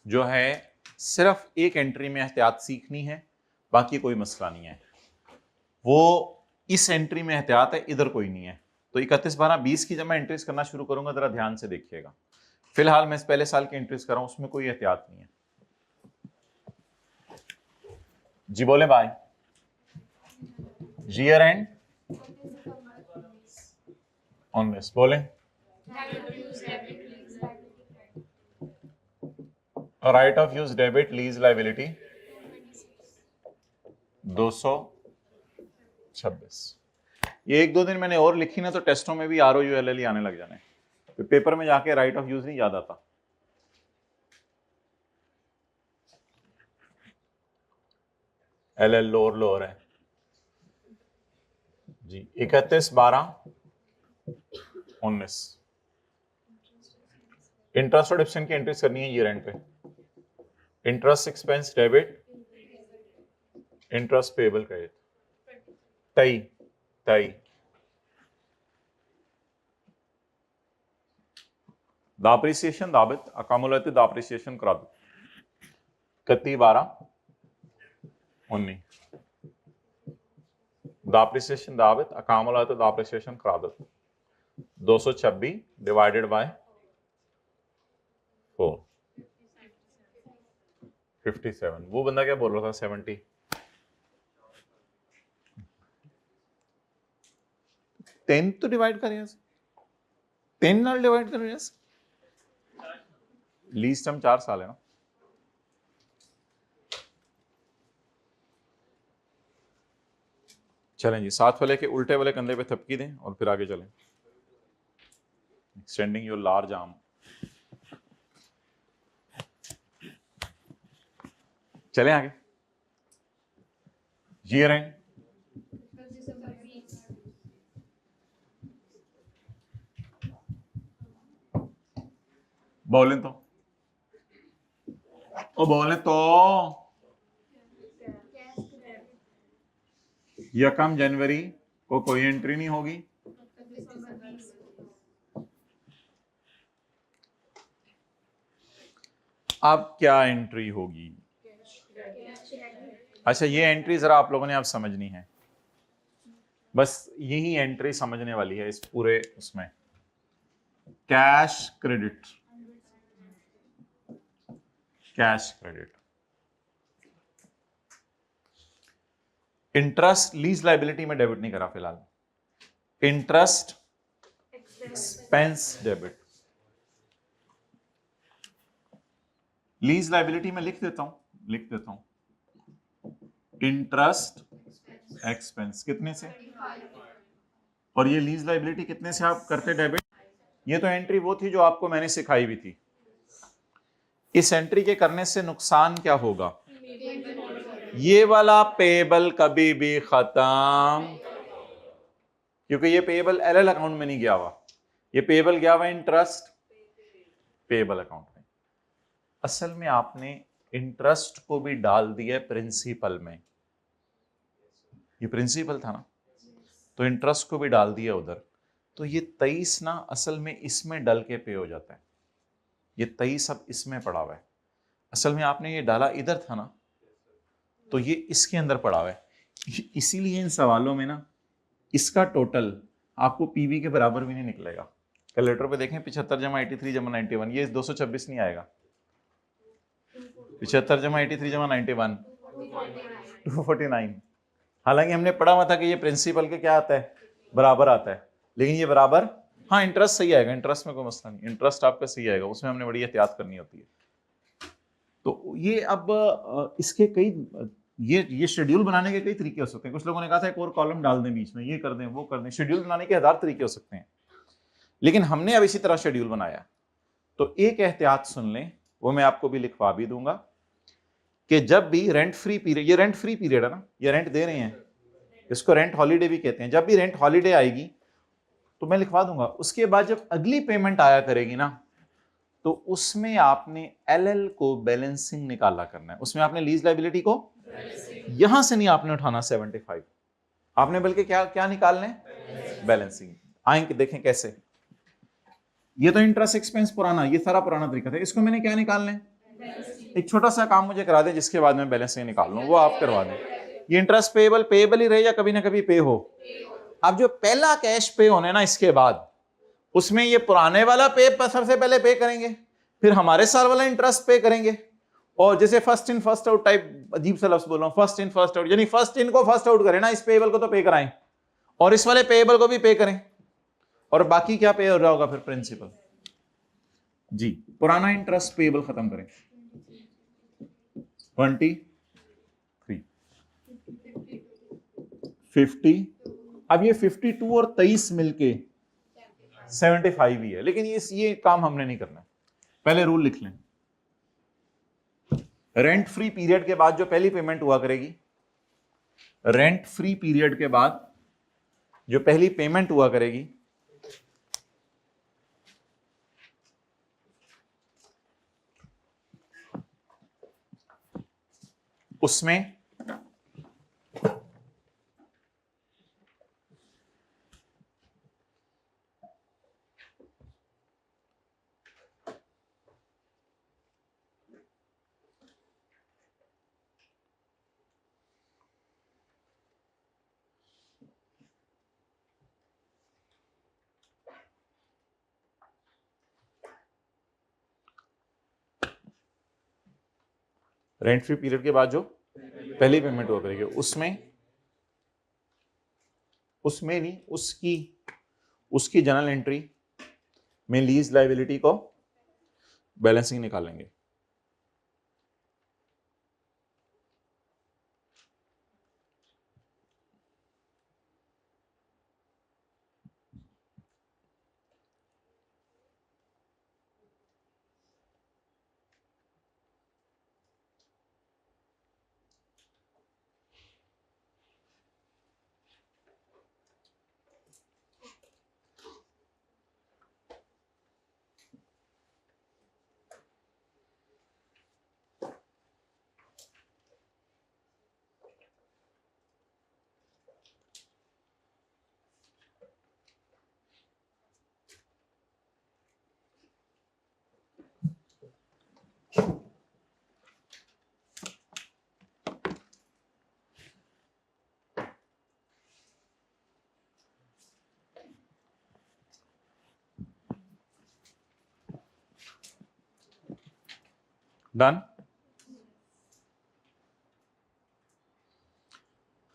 जो है सिर्फ एक एंट्री में एहतियात सीखनी है, बाकी कोई मसला नहीं है. वो इस एंट्री में एहतियात है, इधर कोई नहीं है. तो 31 12 20 की जब मैं एंट्रीज करना शुरू करूंगा जरा ध्यान से देखिएगा. फिलहाल मैं इस पहले साल की एंट्रीज कर रहा हूं, उसमें कोई एहतियात नहीं है. जी बोले भाई, ईयर एंड ऑन दिस बोले, right of use debit, lease liability 226. ये 1-2 दिन मैंने और लिखी ना तो टेस्टों में भी ROU LL आने लग जाने, तो पेपर में जाके राइट ऑफ यूज नहीं याद आता. LL लोअर है जी. 31 12 19 इंटरेस्ट और डिप्शन की एंट्रीज करनी है ईयर एंड पे. Interest expense debit, interest payable credit, तई depreciation debit accumulated depreciation करा दो 31 12 19 depreciation debit accumulated depreciation करा दो 226 डिवाइडेड बाय 4 57. वो बंदा क्या बोल रहा था 70. 10 तो डिवाइड करें, 10 नाल डिवाइड करें. लीस्ट हम 4 साल है ना. चलें जी, साथ वाले के उल्टे वाले कंधे पे थपकी दें और फिर आगे चलें. Extending your large arm. चलें आगे. ईयर एंड, बोले तो, ओ बोले तो, यकम जनवरी को कोई एंट्री नहीं होगी। अब क्या एंट्री होगी? अच्छा, ये एंट्री जरा आप लोगों ने अब समझनी है, बस यही एंट्री समझने वाली है इस पूरे उसमें। Cash credit, cash credit, interest lease liability में डेबिट नहीं करा फिलहाल, interest expense debit, lease liability में लिख देता हूं इंटरेस्ट एक्सपेंस कितने से, और ये लीज लाइबिलिटी कितने से आप करते डेबिट। ये तो एंट्री वो थी जो आपको मैंने सिखाई भी थी। इस एंट्री के करने से नुकसान क्या होगा? ये वाला पेबल कभी भी खत्म, क्योंकि ये पेबल एलएल अकाउंट में नहीं गया हुआ, ये पेबल गया हुआ इंटरेस्ट पेबल अकाउंट में। असल में आपने इंटरेस्ट को भी डाल दिया प्रिंसिपल में, ये प्रिंसिपल था ना, तो इंटरेस्ट को भी डाल दिया उधर, तो ये 23 ना असल में इसमें डल के पे हो जाता है, ये 23 अब इसमें पड़ा हुआ है। असल में आपने ये डाला इधर था ना, तो ये इसके अंदर पड़ा हुआ है, इसीलिए इन सवालों में ना इसका टोटल आपको पीवी के बराबर भी नहीं निकलेगा। कैलकुलेटर पे देखें 75 जमा 83 जमा 91, ये 226 नहीं आएगा। 75 जमा 83 जमा 91 249। हालांकि हमने पढ़ा हुआ था कि ये प्रिंसिपल के क्या आता है, बराबर आता है, लेकिन ये बराबर, हाँ इंटरेस्ट सही आएगा, इंटरेस्ट में कोई मसला नहीं, इंटरेस्ट आपका सही आएगा, उसमें हमने बड़ी एहतियात करनी होती है। तो ये अब इसके कई ये शेड्यूल बनाने के कई तरीके हो सकते हैं। कुछ लोगों ने कहा था एक और कॉलम डाल दें बीच में, ये कर दें वो कर दें, शेड्यूल बनाने के 1000 तरीके हो सकते हैं, लेकिन हमने अब इसी तरह शेड्यूल बनाया। तो एक एहतियात सुन लें, वो मैं आपको भी लिखवा भी दूंगा, कि जब भी रेंट फ्री पीरियड, ये रेंट फ्री पीरियड है ना, ये रेंट दे रहे हैं, इसको रेंट हॉलीडे भी कहते हैं, जब भी रेंट हॉलीडे आएगी तो मैं लिखवा दूंगा, उसके बाद जब अगली पेमेंट आया करेगी ना, तो उसमें आपने एलएल को बैलेंसिंग निकाला करना है, उसमें आपने लीज लायबिलिटी को यहां से नहीं आपने उठाना 75, आपने बल्कि क्या क्या निकालना है, बैलेंसिंग। आएंगे देखें कैसे। ये तो इंटरेस्ट एक्सपेंस पुराना, ये सारा पुराना तरीका था, इसको मैंने क्या निकालना है, एक छोटा सा काम मुझे करा दें जिसके बाद मैं बैलेंसिंग निकाल लूं, वो आप करवा दें। ये इंटरेस्ट पेएबल पेएबल ही रहे या कभी ना कभी पे हो। अब जो पहला कैश पे होने ना इसके बाद, उसमें ये पुराने वाला पे सबसे पहले पे करेंगे, फिर हमारे साल वाला इंटरेस्ट पे करेंगे, और जैसे first in first out type, अजीब सा लफ्ज बोल रहा हूं, फर्स्ट इन फर्स्ट आउट, यानी फर्स्ट इन को फर्स्ट आउट करें ना, इस पेएबल को तो पे कराएं और इस वाले पेएबल को भी पे करें, और बाकी क्या पे हो रहा होगा फिर प्रिंसिपल जी। पुराना इंटरेस्ट पेएबल खत्म करें 23 50, अब ये 52 और 23 मिलके 75 ही है, लेकिन ये काम हमने नहीं करना। पहले रूल लिख लें, रेंट फ्री पीरियड के बाद जो पहली पेमेंट हुआ करेगी, रेंट फ्री पीरियड के बाद जो पहली पेमेंट हुआ करेगी, उसमें रेंट फ्री पीरियड के बाद जो पहली पेमेंट हुआ करेगी, उसमें नहीं, उसकी जनरल एंट्री में लीज लायबिलिटी को बैलेंसिंग निकालेंगे। डन।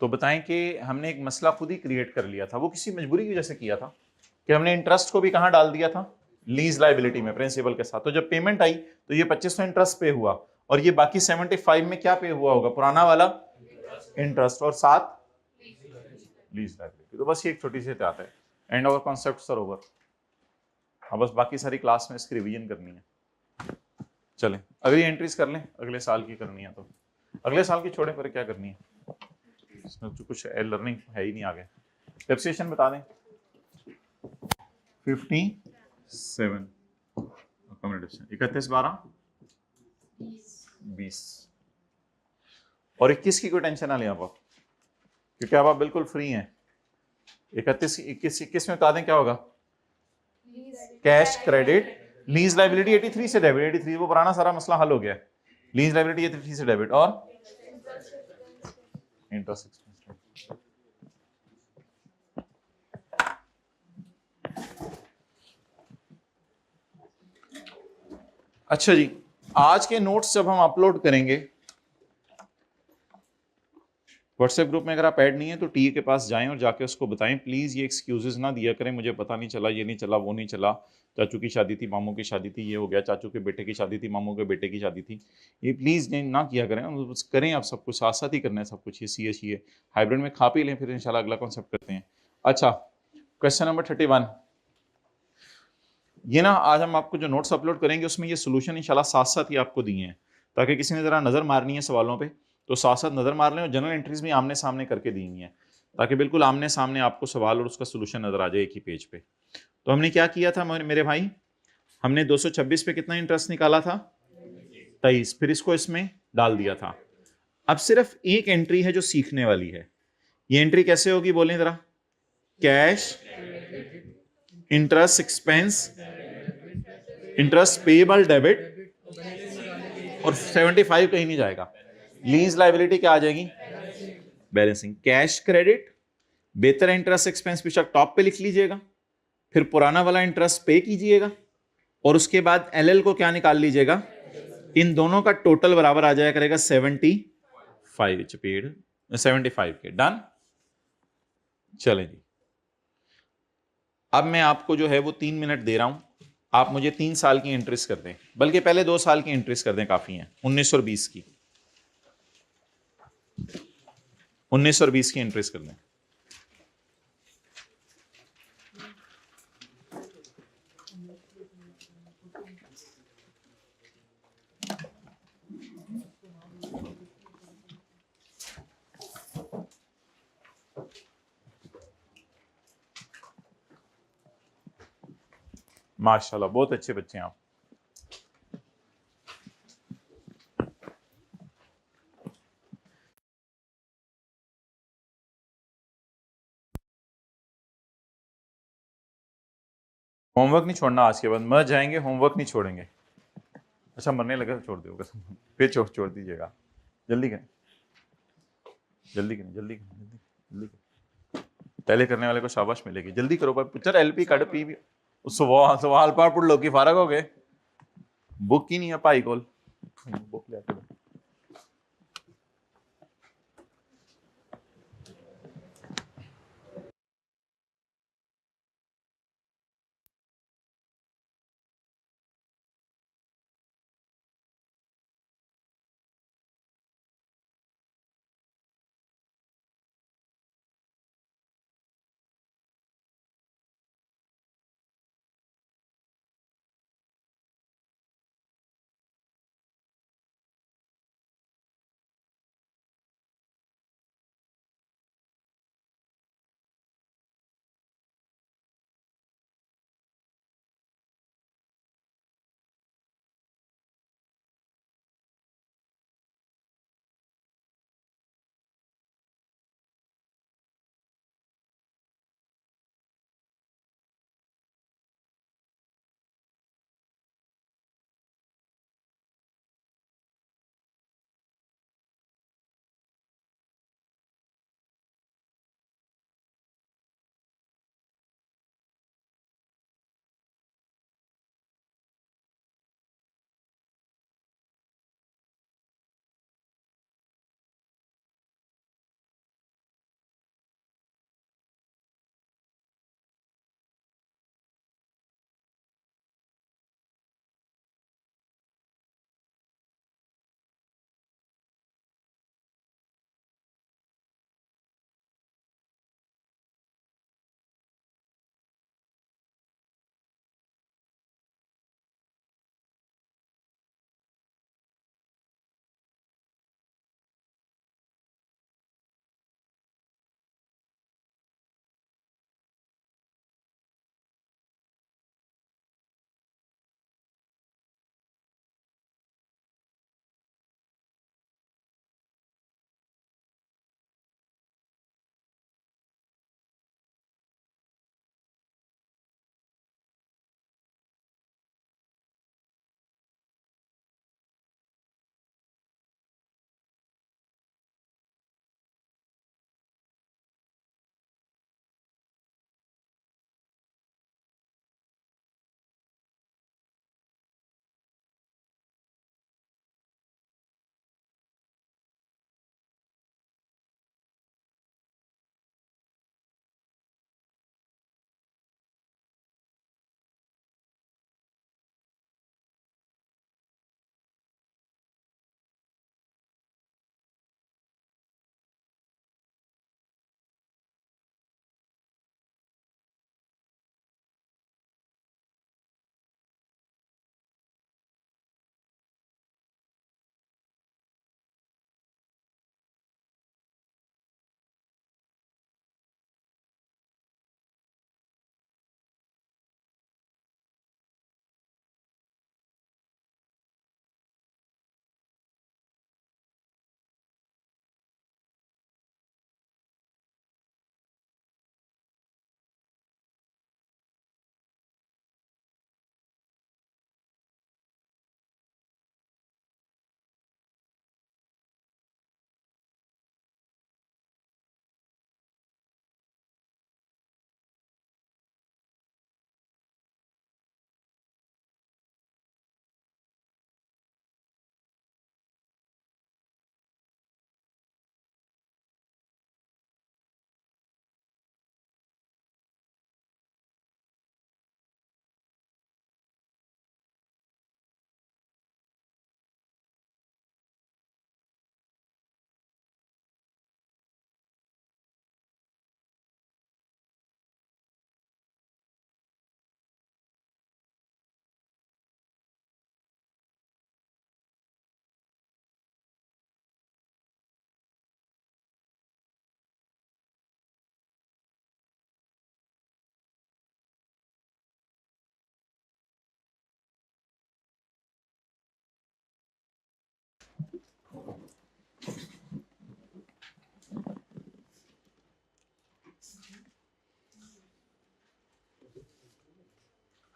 तो बताएं कि हमने एक मसला खुद ही क्रिएट कर लिया था, वो किसी मजबूरी की वजह से किया था कि हमने इंटरेस्ट को भी कहां डाल दिया था, लीज लाइबिलिटी में, प्रिंसिपल के साथ। तो जब पेमेंट आई तो ये 2500 इंटरेस्ट पे हुआ और ये बाकी 75 में क्या पे हुआ होगा, पुराना वाला इंटरेस्ट और साथ लीज लाइबिलिटी। तो बस ये एक छोटी सी बात है, and our concept sir over. हाँ बस बाकी सारी क्लास में इसकी रिवीजन करनी है। चलें अगली एंट्रीज कर लें, अगले साल की करनी है तो अगले साल की छोड़े, पर क्या करनी है, इसमें तो कुछ लर्निंग है ही नहीं आगे। डेप्रिसिएशन बता दें 57, 31/12 और 21 की कोई टेंशन ना लें आप, क्योंकि अब आप बिल्कुल फ्री हैं। 31, 21 में बता दें क्या होगा, कैश क्रेडिट, लीज लाइबिलिटी 83 से डेबिट, 83 वो पुराना सारा मसला हल हो गया, लीज लाइबिलिटी 83 से डेबिट और इंटरेस्ट एक्सपेंस। अच्छा जी, आज के नोट्स जब हम अपलोड करेंगे व्हाट्सएप ग्रुप में, अगर आप ऐड नहीं है तो टी के पास जाएं और जाके उसको बताएं प्लीज ये एक्सक्यूजेस ना दिया करें, मुझे पता नहीं चला, ये नहीं चला, वो नहीं चला, चाचू की शादी थी, मामू की शादी थी, ये हो गया, चाचू के बेटे की शादी थी, मामू के बेटे की शादी थी, ये प्लीज ना किया करें। बस करें आप सब कुछ साथ साथ ही करना है सब कुछ, ये सी है हाइब्रिड में खा पी लें, फिर इंशाल्लाह अगला कॉन्सेप्ट करते हैं। अच्छा क्वेश्चन नंबर 31, ये ना आज हम आपको जो नोट्स अपलोड करेंगे उसमें ये सोल्यूशन इंशाल्लाह साथ साथ ही आपको दिए हैं, ताकि किसी ने जरा नजर मारनी है सवालों पे तो साथ साथ नजर मार लें, और जनरल एंट्रीज भी आमने सामने करके दी हुई हैं, ताकि बिल्कुल आमने सामने आपको सवाल और उसका सोल्यूशन नजर आ जाए एक ही पेज पे। तो हमने क्या किया था मेरे भाई, हमने 226 पे कितना इंटरेस्ट निकाला था, 23, फिर इसको इसमें डाल दिया था। अब सिर्फ एक एंट्री है जो सीखने वाली है, ये एंट्री कैसे होगी बोलें जरा, cash interest expense, interest payable debit, और 75 कहीं नहीं जाएगा, लीज लाइबिलिटी क्या आ जाएगी, बैलेंसिंग, कैश क्रेडिट, बेहतर इंटरेस्ट एक्सपेंस बेशक टॉप पे लिख लीजिएगा, फिर पुराना वाला इंटरेस्ट पे कीजिएगा, और उसके बाद एलएल को क्या निकाल लीजिएगा, इन दोनों का टोटल बराबर आ जाया करेगा 75 पेड, 75 के। डन। चलें जी, अब मैं आपको जो है वो 3 मिनट दे रहा हूं, आप मुझे 3 साल की एंट्रीज कर दें, बल्कि पहले 2 साल की एंट्रीज कर दें, काफी हैं, 19 और 20 की, 19 और 20 की एंट्रीज कर दें। माशाल्लाह बहुत अच्छे बच्चे हैं आप। होमवर्क नहीं छोड़ना आज के बाद, मर जाएंगे, होमवर्क नहीं छोड़ेंगे। अच्छा मरने लगे तो छोड़ दोगे फिर छोड़ दीजिएगा। जल्दी करें, जल्दी करें, जल्दी करें, जल्दी जल्दी करें। पहले करने वाले को शाबाश मिलेगी, जल्दी करो भाई, पुत्र एलपी कड़ पी भी सवाल पार पढ़ लो कि फारग हो गए, बुक ही नहीं है भाई कोल, बुक ले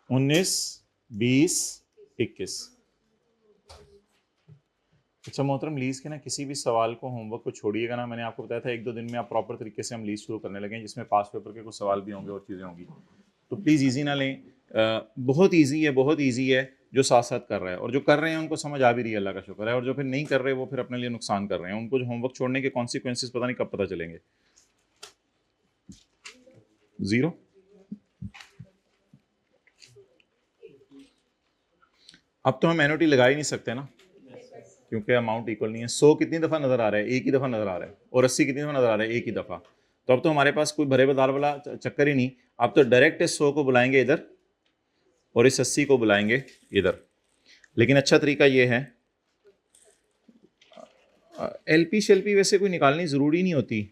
19, 20, 21। अच्छा मोहतरम, लीज के ना किसी भी सवाल को, होमवर्क को छोड़िएगा ना। मैंने आपको बताया था 1-2 दिन में आप प्रॉपर तरीके से हम लीज शुरू करने लगे, जिसमें पास पेपर के कुछ सवाल भी होंगे और चीज़ें होंगी। तो प्लीज़ इजी ना लें, बहुत इजी है, बहुत इजी है। जो साथ साथ कर रहा है और जो कर रहे हैं उनको समझ आ भी रही है, अल्लाह का शुक्र है। और जो फिर नहीं कर रहे वो फिर अपने लिए नुकसान कर रहे हैं। उनको जो होमवर्क छोड़ने के कॉन्सिक्वेंसेस पता नहीं कब पता चलेंगे। 0। अब तो हम एनओटी लगा ही नहीं सकते ना, क्योंकि अमाउंट इक्वल नहीं है। 100 कितनी दफ़ा नज़र आ रहा है? एक ही दफ़ा नज़र आ रहा है। और 80 कितनी दफ़ा नज़र आ रहा है? एक ही दफ़ा। तो अब तो हमारे पास कोई भरे बदार वाला चक्कर ही नहीं। आप तो डायरेक्ट इस 100 को बुलाएंगे इधर और इस 80 को बुलाएंगे इधर। लेकिन अच्छा तरीका ये है, एलपी शेलपी वैसे कोई निकालनी ज़रूरी नहीं होती।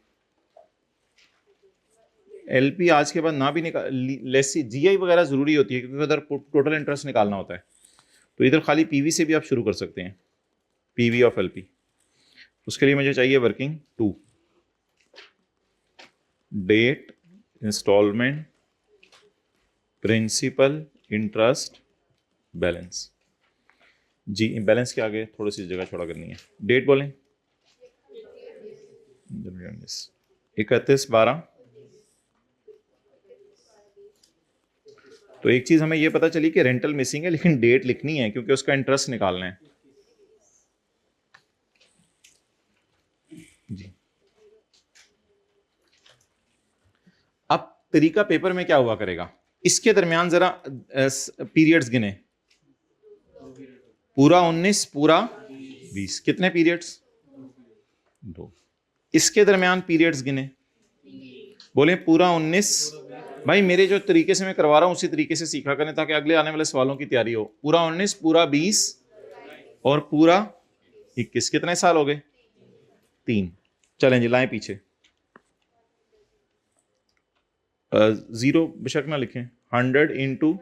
एलपी आज के बाद ना भी निकाल, लेसी जीआई वगैरह ज़रूरी होती है, क्योंकि उधर टोटल इंटरेस्ट निकालना होता है। तो इधर खाली पीवी से भी आप शुरू कर सकते हैं, पीवी ऑफ एलपी। उसके लिए मुझे चाहिए working 2, date, installment, principal, interest, balance. जी, बैलेंस के आगे थोड़ी सी जगह छोड़ा करनी है। डेट बोलें 31/12। तो एक चीज हमें यह पता चली कि रेंटल मिसिंग है, लेकिन डेट लिखनी है क्योंकि उसका इंटरेस्ट निकालना है। जी, अब तरीका पेपर में क्या हुआ करेगा, इसके दरमियान जरा पीरियड्स गिने। पूरा 19, पूरा 20, कितने पीरियड्स? 2। इसके दरमियान पीरियड्स गिने, बोले पूरा 19। भाई मेरे जो तरीके से मैं करवा रहा हूं उसी तरीके से सीखा करें, ताकि अगले आने वाले सवालों की तैयारी हो। पूरा 19, पूरा 20 और पूरा 21। कितने साल हो गए? 3। चलें जी, लाएं पीछे। 0 बेशक ना लिखें। 100 into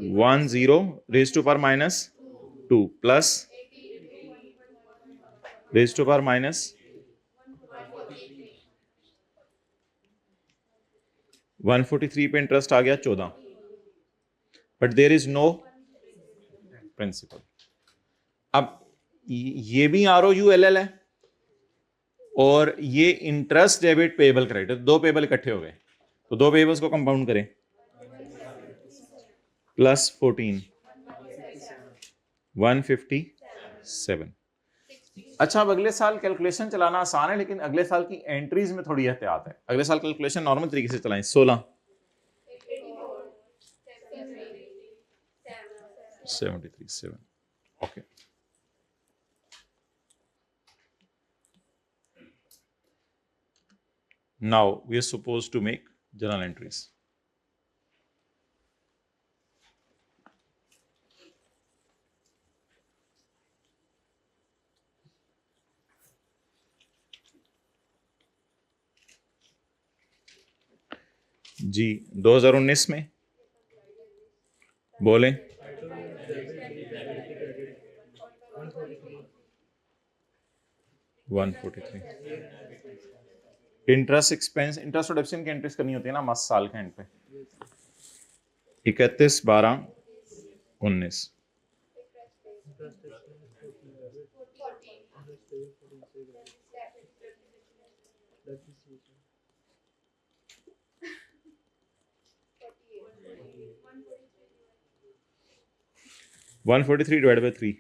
10 raise to power -2 plus raise to power -143 पे इंटरेस्ट आ गया 14। But there is no principal. अब ये भी ROULL है और ये interest debit payable credit, 2 payable इकट्ठे हो गए। तो 2 पेबल्स को कंपाउंड करें, +14 157। अच्छा, अब अगले साल कैलकुलेशन चलाना आसान है, लेकिन अगले साल की एंट्रीज में थोड़ी एहतियात है। अगले साल कैलकुलेशन नॉर्मल तरीके से चलाएं। 16 73 7। Okay, now we are supposed to make journal entries. जी, 2019 में बोले 143। इंटरेस्ट एक्सपेंस, इंटरेस्ट और डेप्सिन की एंट्रीज करनी होती है ना मस्त साल के एंड पे। 31/12/19। (143/3).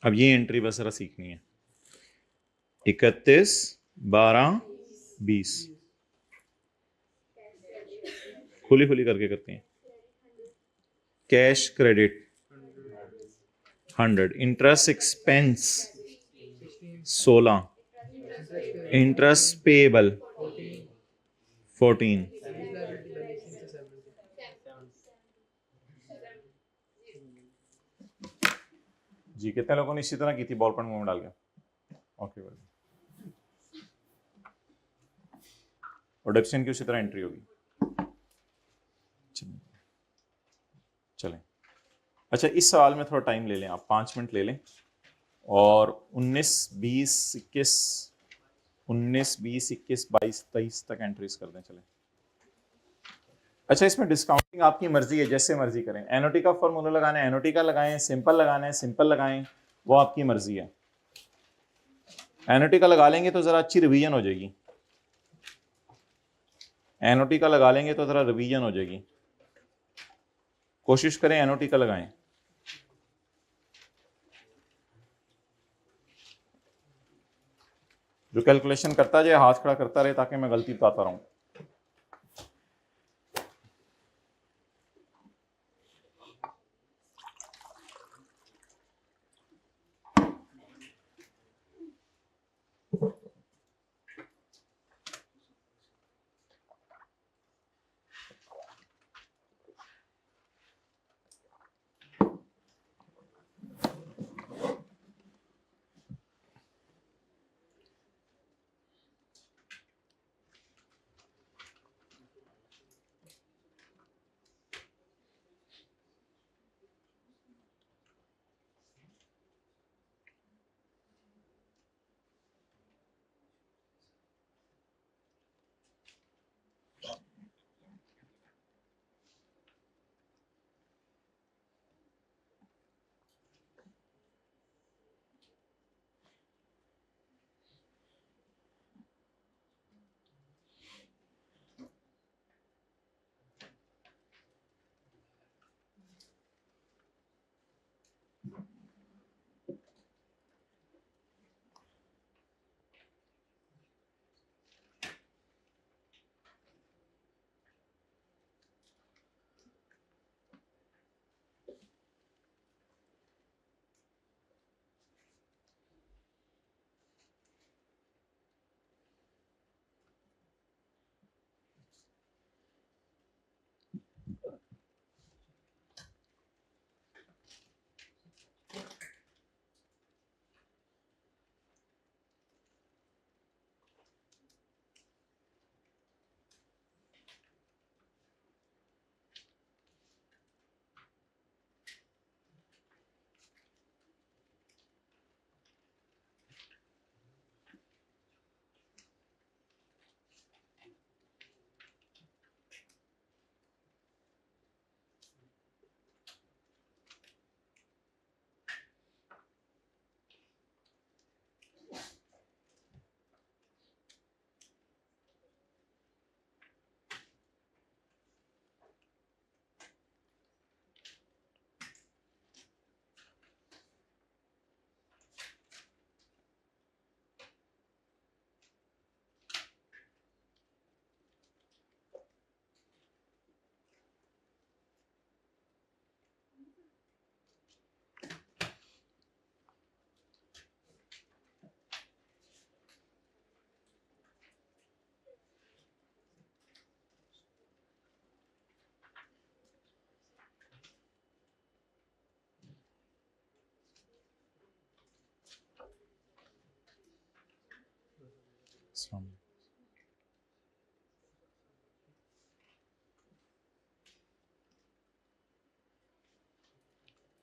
अब ये एंट्री बस जरा सीखनी है। 31/12/20 खुली खुली करके करते हैं। Cash credit 100, interest expense 16, interest payable 14। जी, कितने लोगों ने इसी तरह की थी बॉल पॉइंट मुंह में डाल के? ओके, और डेप्सिन की उसी तरह एंट्री होगी। चलें, अच्छा इस सवाल में थोड़ा टाइम ले लें आप, 5 मिनट ले लें और 19, 20, 21, 19, 20, 21, 22, 23 तक एंट्रीज कर दें। चलें। अच्छा, इसमें डिस्काउंटिंग आपकी मर्जी है, जैसे मर्जी करें। एनओटी का फॉर्मूला लगाना है एनओटी का लगाएं, सिंपल लगाना है सिंपल लगाएं, वो आपकी मर्जी है। एनओटी का लगा लेंगे तो जरा अच्छी रिवीजन हो जाएगी, एनओटी का लगा लेंगे तो जरा रिवीजन हो जाएगी। कोशिश करें एनओटी का लगाएं। जो कैलकुलेशन करता जाए हाथ खड़ा करता रहे ताकि मैं गलती बताता रहूं।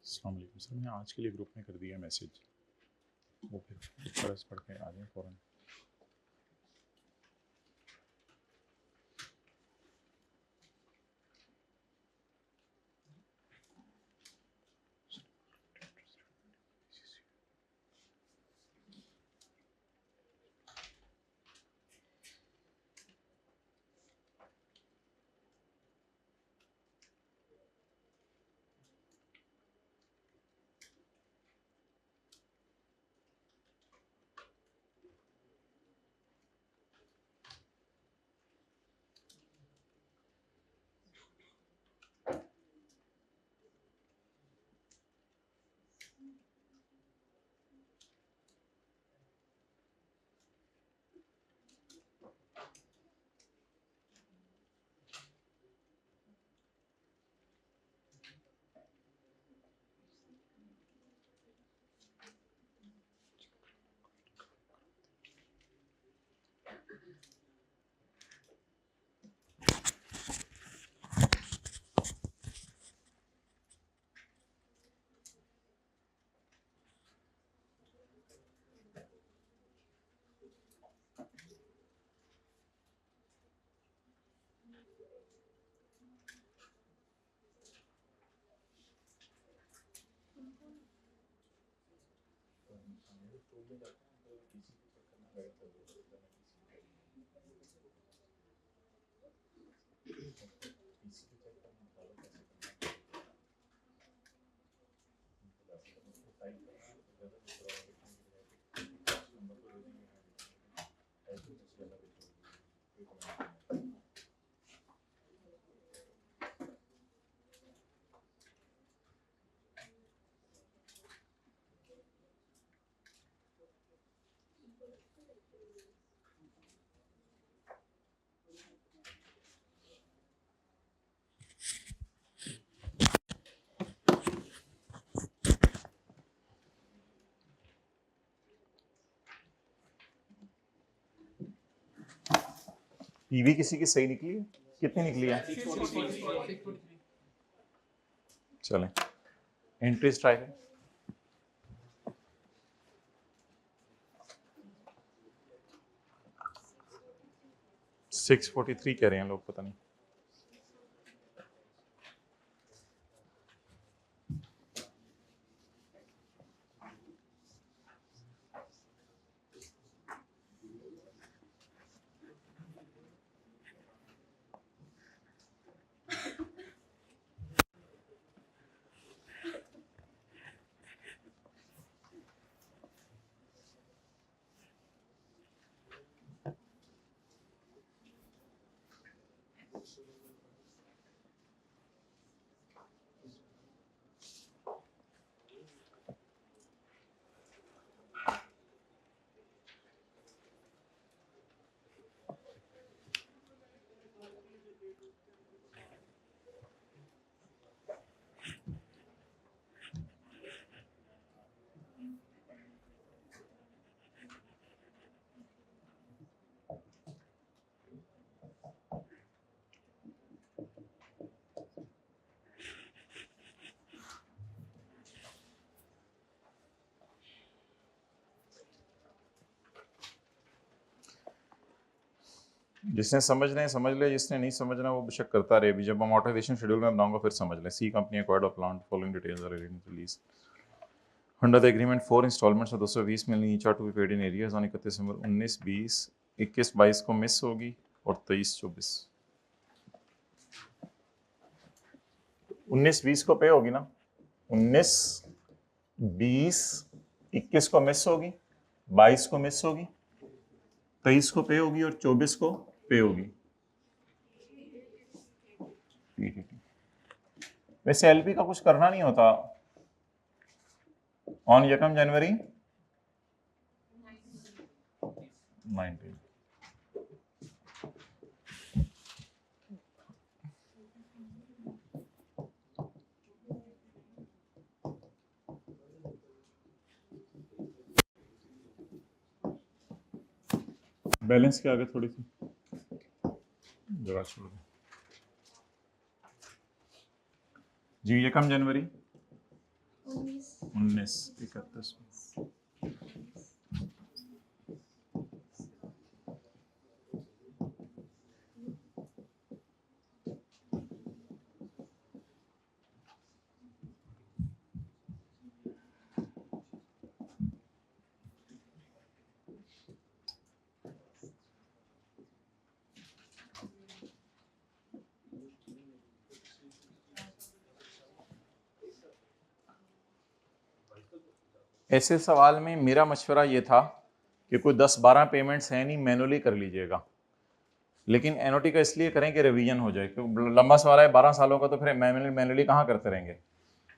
अस्सलाम वालेकुम सर, मैंने आज के लिए ग्रुप में कर दिया मैसेज, वो फिर फर्ज पढ़ के आ जाए फ़ौरन। पीवी किसी की सही निकली है? कितनी निकली है? चलें एंट्रीज ट्राई करें। 643 कह रहे हैं लोग, पता नहीं। जिसने समझना है समझ ले, जिसने नहीं समझना वो बेशक करता रहे। भी जब अमोर्टाइजेशन शेड्यूल में बनाऊंगा फिर समझ ले। C company acquired of plant, following details are release under the agreement 4 installments of 220 million each are to be paid in arrears on 31 December 19, 20, 21, 22 को मिस होगी और 23, 24। 19, 20 को पे होगी ना, 19, 20, 21 को मिस होगी, 22 को मिस होगी, 23 को पे होगी और 24 को पे होगी। वैसे एलपी का कुछ करना नहीं होता। ऑन यकम जनवरी 19। बैलेंस के आगे थोड़ी सी जगह छोड़ दो जी। यकम जनवरी 19, 31। ऐसे सवाल में मेरा मशवरा ये था कि कोई 10-12 पेमेंट्स हैं नहीं, मैनुअली कर लीजिएगा। लेकिन एनओटी का इसलिए करें कि रिवीजन हो जाए, क्योंकि लंबा सवाल है 12 सालों का, तो फिर मैनुअली कहाँ करते रहेंगे।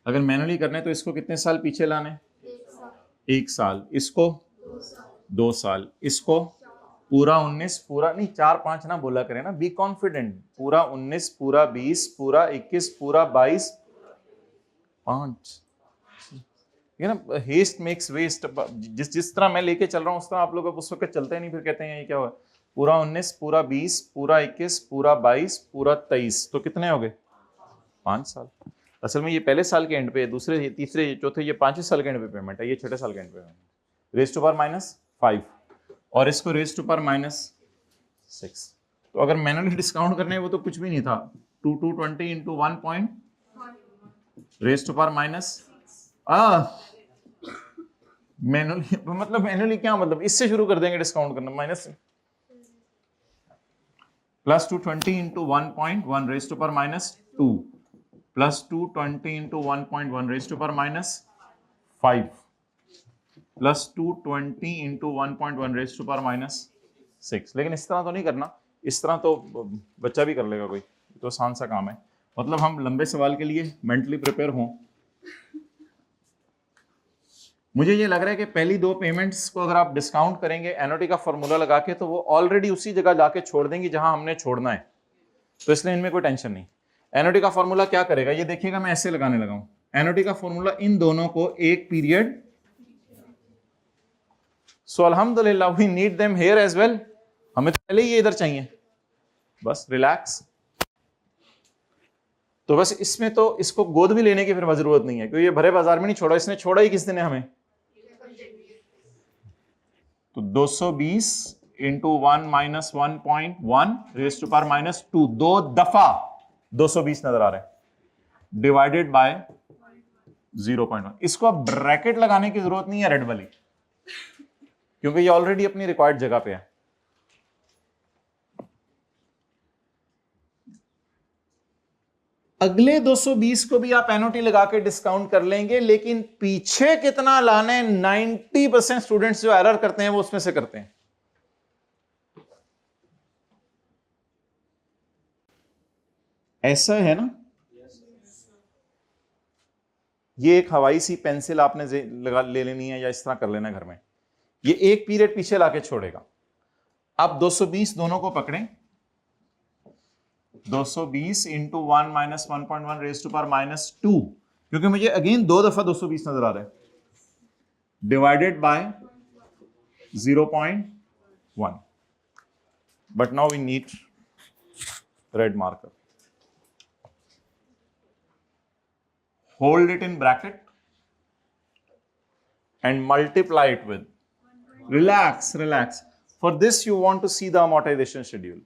अगर मैनुअली करने तो इसको कितने साल पीछे लाने? 1 साल। इसको 2 साल। इसको पूरा 19, पूरा नहीं 4-5 ना बोला करें ना, बी कॉन्फिडेंट। पूरा 19, पूरा 20, पूरा 21, पूरा 22, 5। ये ना हेस्ट मेक्स वेस्ट। जिस तरह मैं लेके चल रहा हूँ उस तरह आप लोग उस वक्त चलते नहीं, फिर कहते हैं ये क्या हुआ। पूरा 19, पूरा 20, पूरा 21, पूरा 22, पूरा 23, तो कितने हो गए? 5 साल। असल में ये पहले साल के एंड पे, दूसरे, तीसरे, चौथे, ये 5वें साल के एंड पे पेमेंट है, ये छठे साल के एंड पे पेमेंट। रेज टू पावर -5 और इसको रेज टू पावर -6। तो अगर मैनुअली डिस्काउंट करने वो तो कुछ भी नहीं था। 220 into 1 point raise to power manually मतलब मैनुअली क्या मतलब, इससे शुरू कर देंगे डिस्काउंट करना, minus plus 220 into 1.1 raise to power minus 2 plus 220 into 1.1 raise to power minus 5 plus 220 into 1.1 raise to power minus 6। लेकिन इस तरह तो नहीं करना, इस तरह तो बच्चा भी कर लेगा कोई, तो आसान सा काम है। मतलब हम लंबे सवाल के लिए मेंटली प्रिपेयर हों। मुझे ये लग रहा है कि पहली दो पेमेंट्स को अगर आप डिस्काउंट करेंगे एनओटी का फॉर्मूला लगा के, तो वो ऑलरेडी उसी जगह जाके छोड़ देंगी जहां हमने छोड़ना है, तो इसलिए इनमें कोई टेंशन नहीं। एनओटी का फॉर्मूला क्या करेगा, ये देखिएगा, मैं ऐसे लगाने लगा हूं। एनओटी का फॉर्मूला इन दोनों को एक पीरियड, सो अल्हम्दुलिल्लाह we need them here as well, हमें तो पहले ही ये इधर चाहिए, बस रिलैक्स। तो बस इसमें तो इसको गोद भी लेने की फिर जरूरत नहीं है, क्योंकि ये भरे बाजार में नहीं छोड़ा, इसने छोड़ा ही किस दिन है हमें। तो 220 into 1 minus 1.1 raise to power minus 2, 2 दफा 220 नजर आ रहा है, डिवाइडेड बाय 0.1। इसको अब ब्रैकेट लगाने की जरूरत नहीं है रेड वाली, क्योंकि ये ऑलरेडी अपनी रिक्वायर्ड जगह पे है। अगले 220 को भी आप एनओटी लगा के डिस्काउंट कर लेंगे, लेकिन पीछे कितना लाने, 90% स्टूडेंट्स जो एरर करते हैं वो उसमें से करते हैं। ऐसा है ना, ये एक हवाई सी पेंसिल आपने ले लेनी है या इस तरह कर लेना घर में, ये एक पीरियड पीछे लाके छोड़ेगा। अब 220 दोनों को पकड़ें, 220 into 1 minus 1.1 raise to power minus 2, क्योंकि मुझे अगेन 2 दफा 220 नजर आ रहा है, divided by 0.1। But now we need red marker, hold it in bracket and multiply it with, relax. For this you want to see the amortization schedule.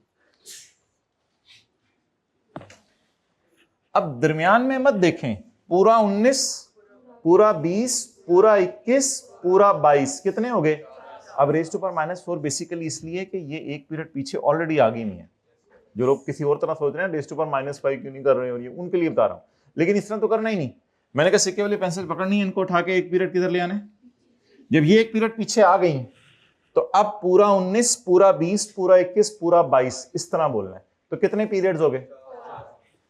अब दरमियान में मत देखें, पूरा 19, पूरा 20, पूरा 21, पूरा 22, कितने हो गए। अब raise to power minus 4 basically इसलिए कि ये एक पीरियड पीछे ऑलरेडी आ गई नहीं है। जो लोग किसी और तरह सोच रहे हैं रेज टू पावर माइनस 5 क्यों नहीं कर रहे हो, उनके लिए बता रहा हूं, लेकिन इस तरह तो करना ही नहीं। मैंने कहा सिक्के वाली पेंसिल पकड़नी है, इनको उठा के एक पीरियड किधर ले आने। जब ये एक पीरियड पीछे आ गई तो अब पूरा 19, पूरा 20, पूरा 21, पूरा 22 इस तरह बोलना है। तो कितने पीरियड्स हो गए,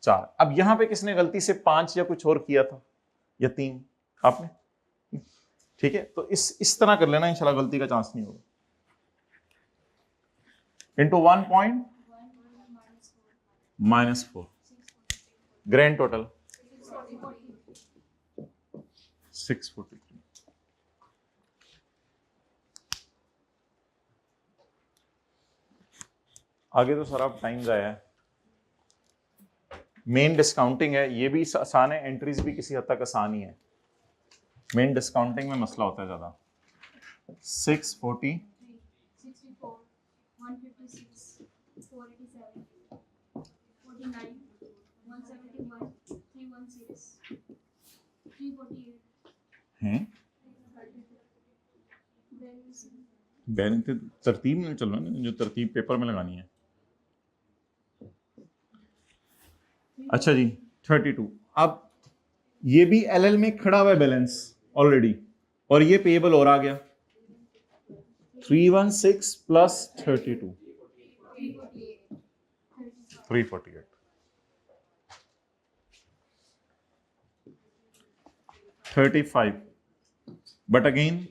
4। अब यहां पे किसने गलती से 5 या कुछ और किया था, या 3 आपने, ठीक है। तो इस तरह कर लेना, इंशाल्लाह गलती का चांस नहीं होगा। Into 1 minus 4, grand total 643। आगे तो सारा टाइम जाया है। मेन डिस्काउंटिंग है, ये भी आसान है, एंट्रीज भी किसी हद तक आसान ही है। मेन डिस्काउंटिंग में मसला होता है ज्यादा। 640 64 156 487 49 171 316 348 हैं, बैलेंस तरतीब में चल रहा है, जो तरतीब पेपर में लगानी है। अच्छा जी 32। अब ये भी एलएल में खड़ा हुआ है बैलेंस ऑलरेडी, और ये पेएबल और आ गया 316 plus 32 348। but again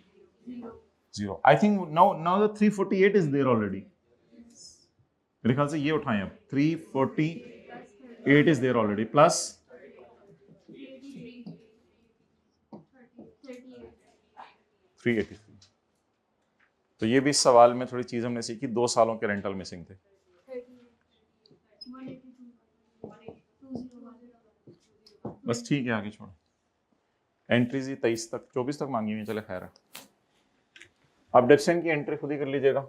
0। I think now the 348 is there already। मेरे ख्याल से ये उठाएं अब, 348 is there already plus 383। तो ये भी इस सवाल में थोड़ी चीज हमने सीखी, 2 सालों के रेंटल मिसिंग थे। बस ठीक है, आगे छोड़ो। एंट्रीज ही 23 तक 24 तक मांगी हुई है, चले खैर है। अब डेप्सन की एंट्री खुद ही कर लीजिएगा।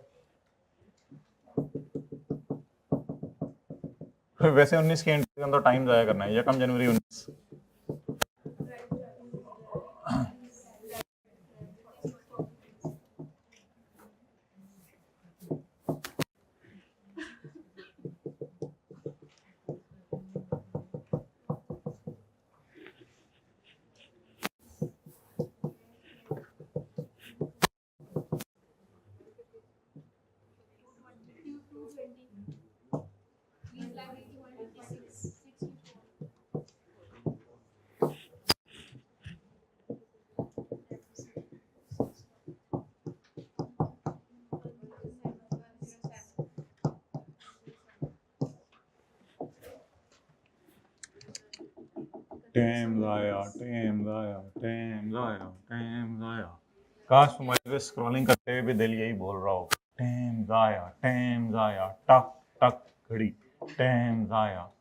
वैसे 19 की एंट्री के अंदर टाइम जाया करना है, 1 जनवरी 19। टाइम जाया, टाइम जाया, टाइम जाया, टाइम जाया। काश मोबाइल पे स्क्रॉलिंग करते हुए भी दिल यही बोल रहा हो, टाइम जाया, टक टक घड़ी, टाइम जाया।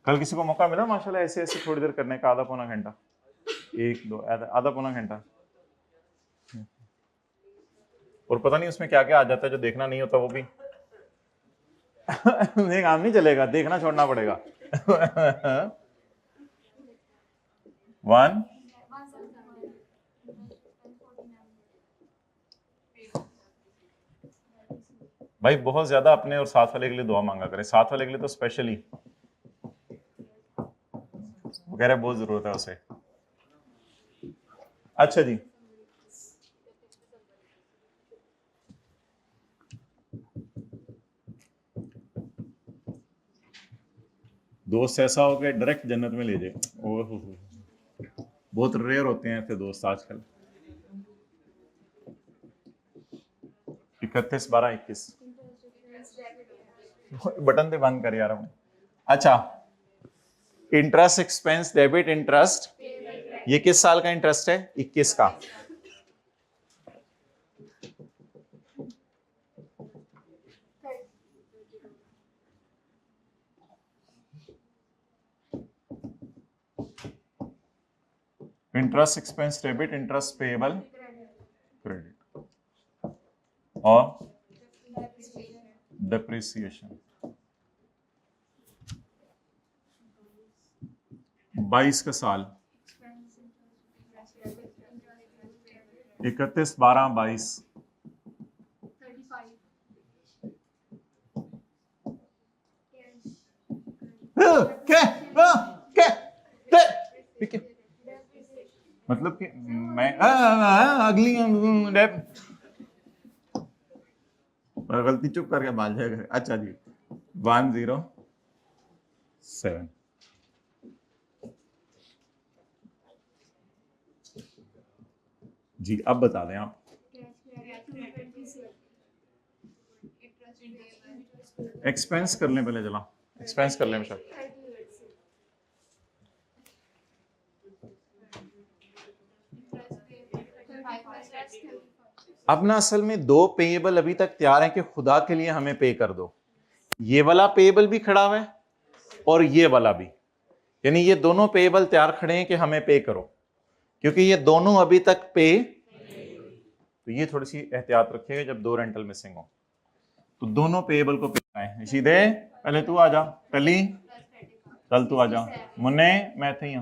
कल किसी को मौका मिला माशाल्लाह ऐसे ऐसे थोड़ी देर करने का, आधा पौना घंटा, एक दो आधा पौना घंटा, और पता नहीं उसमें क्या क्या आ जाता है जो देखना नहीं होता वो भी। नहीं काम नहीं चलेगा, देखना छोड़ना पड़ेगा। 1 भाई बहुत ज्यादा अपने और साथ वाले के लिए दुआ मांगा करें, साथ वाले के लिए तो स्पेशली, वो कह रहे बहुत जरूरत है उसे। अच्छा जी, दोस्त ऐसा हो के डायरेक्ट जन्नत में ले जाए, ओहो बहुत रेयर होते हैं ऐसे दोस्त आजकल। 31 12 21 बटन पे बंद कर यार हमने। अच्छा, इंटरेस्ट एक्सपेंस डेबिट इंटरेस्ट, ये किस साल का इंटरेस्ट है? 21 का। Interest expense debit, interest payable credit, और डेप्रिसिएशन। 22 का साल, 31 12 22। क्या क्या मतलब कि मैं अगली गलती चुप करके बाल जाएगा। अच्छा जी, 107। जी अब बता दें आप। एक्सपेंस कर लें पहले, चला एक्सपेंस कर लें शायद। अब ना असल में दो पेएबल अभी तक तैयार है कि खुदा के लिए हमें पे कर दो। ये वाला पेएबल भी खड़ा हुआ है और ये वाला भी, यानी ये दोनों पेएबल तैयार खड़े हैं कि हमें पे करो, क्योंकि ये दोनों अभी तक पे। तो ये थोड़ी सी एहतियात रखिएगा जब दो रेंटल मिसिंग हो तो दोनों पेएबल को पे कराएं। सीधे पहले तू आ जा, टली चल तू आ जा, मुन्ने मैं थे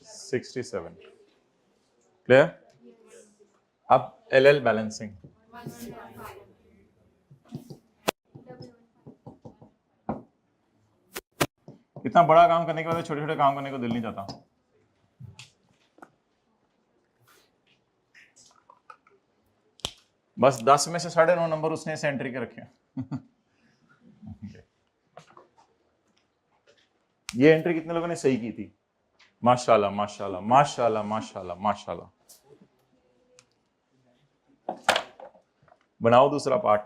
67। क्लियर? अब एलएल बैलेंसिंग। इतना बड़ा काम करने के बाद छोटे छोटे काम करने को दिल नहीं चाहता। बस 10 में से 9.5 नंबर उसने इस एंट्री के रखे। ये एंट्री कितने लोगों ने सही की थी? माशाल्लाह माशाल्लाह माशाल्लाह माशाल्लाह माशाल्लाह। बनाओ दूसरा पार्ट।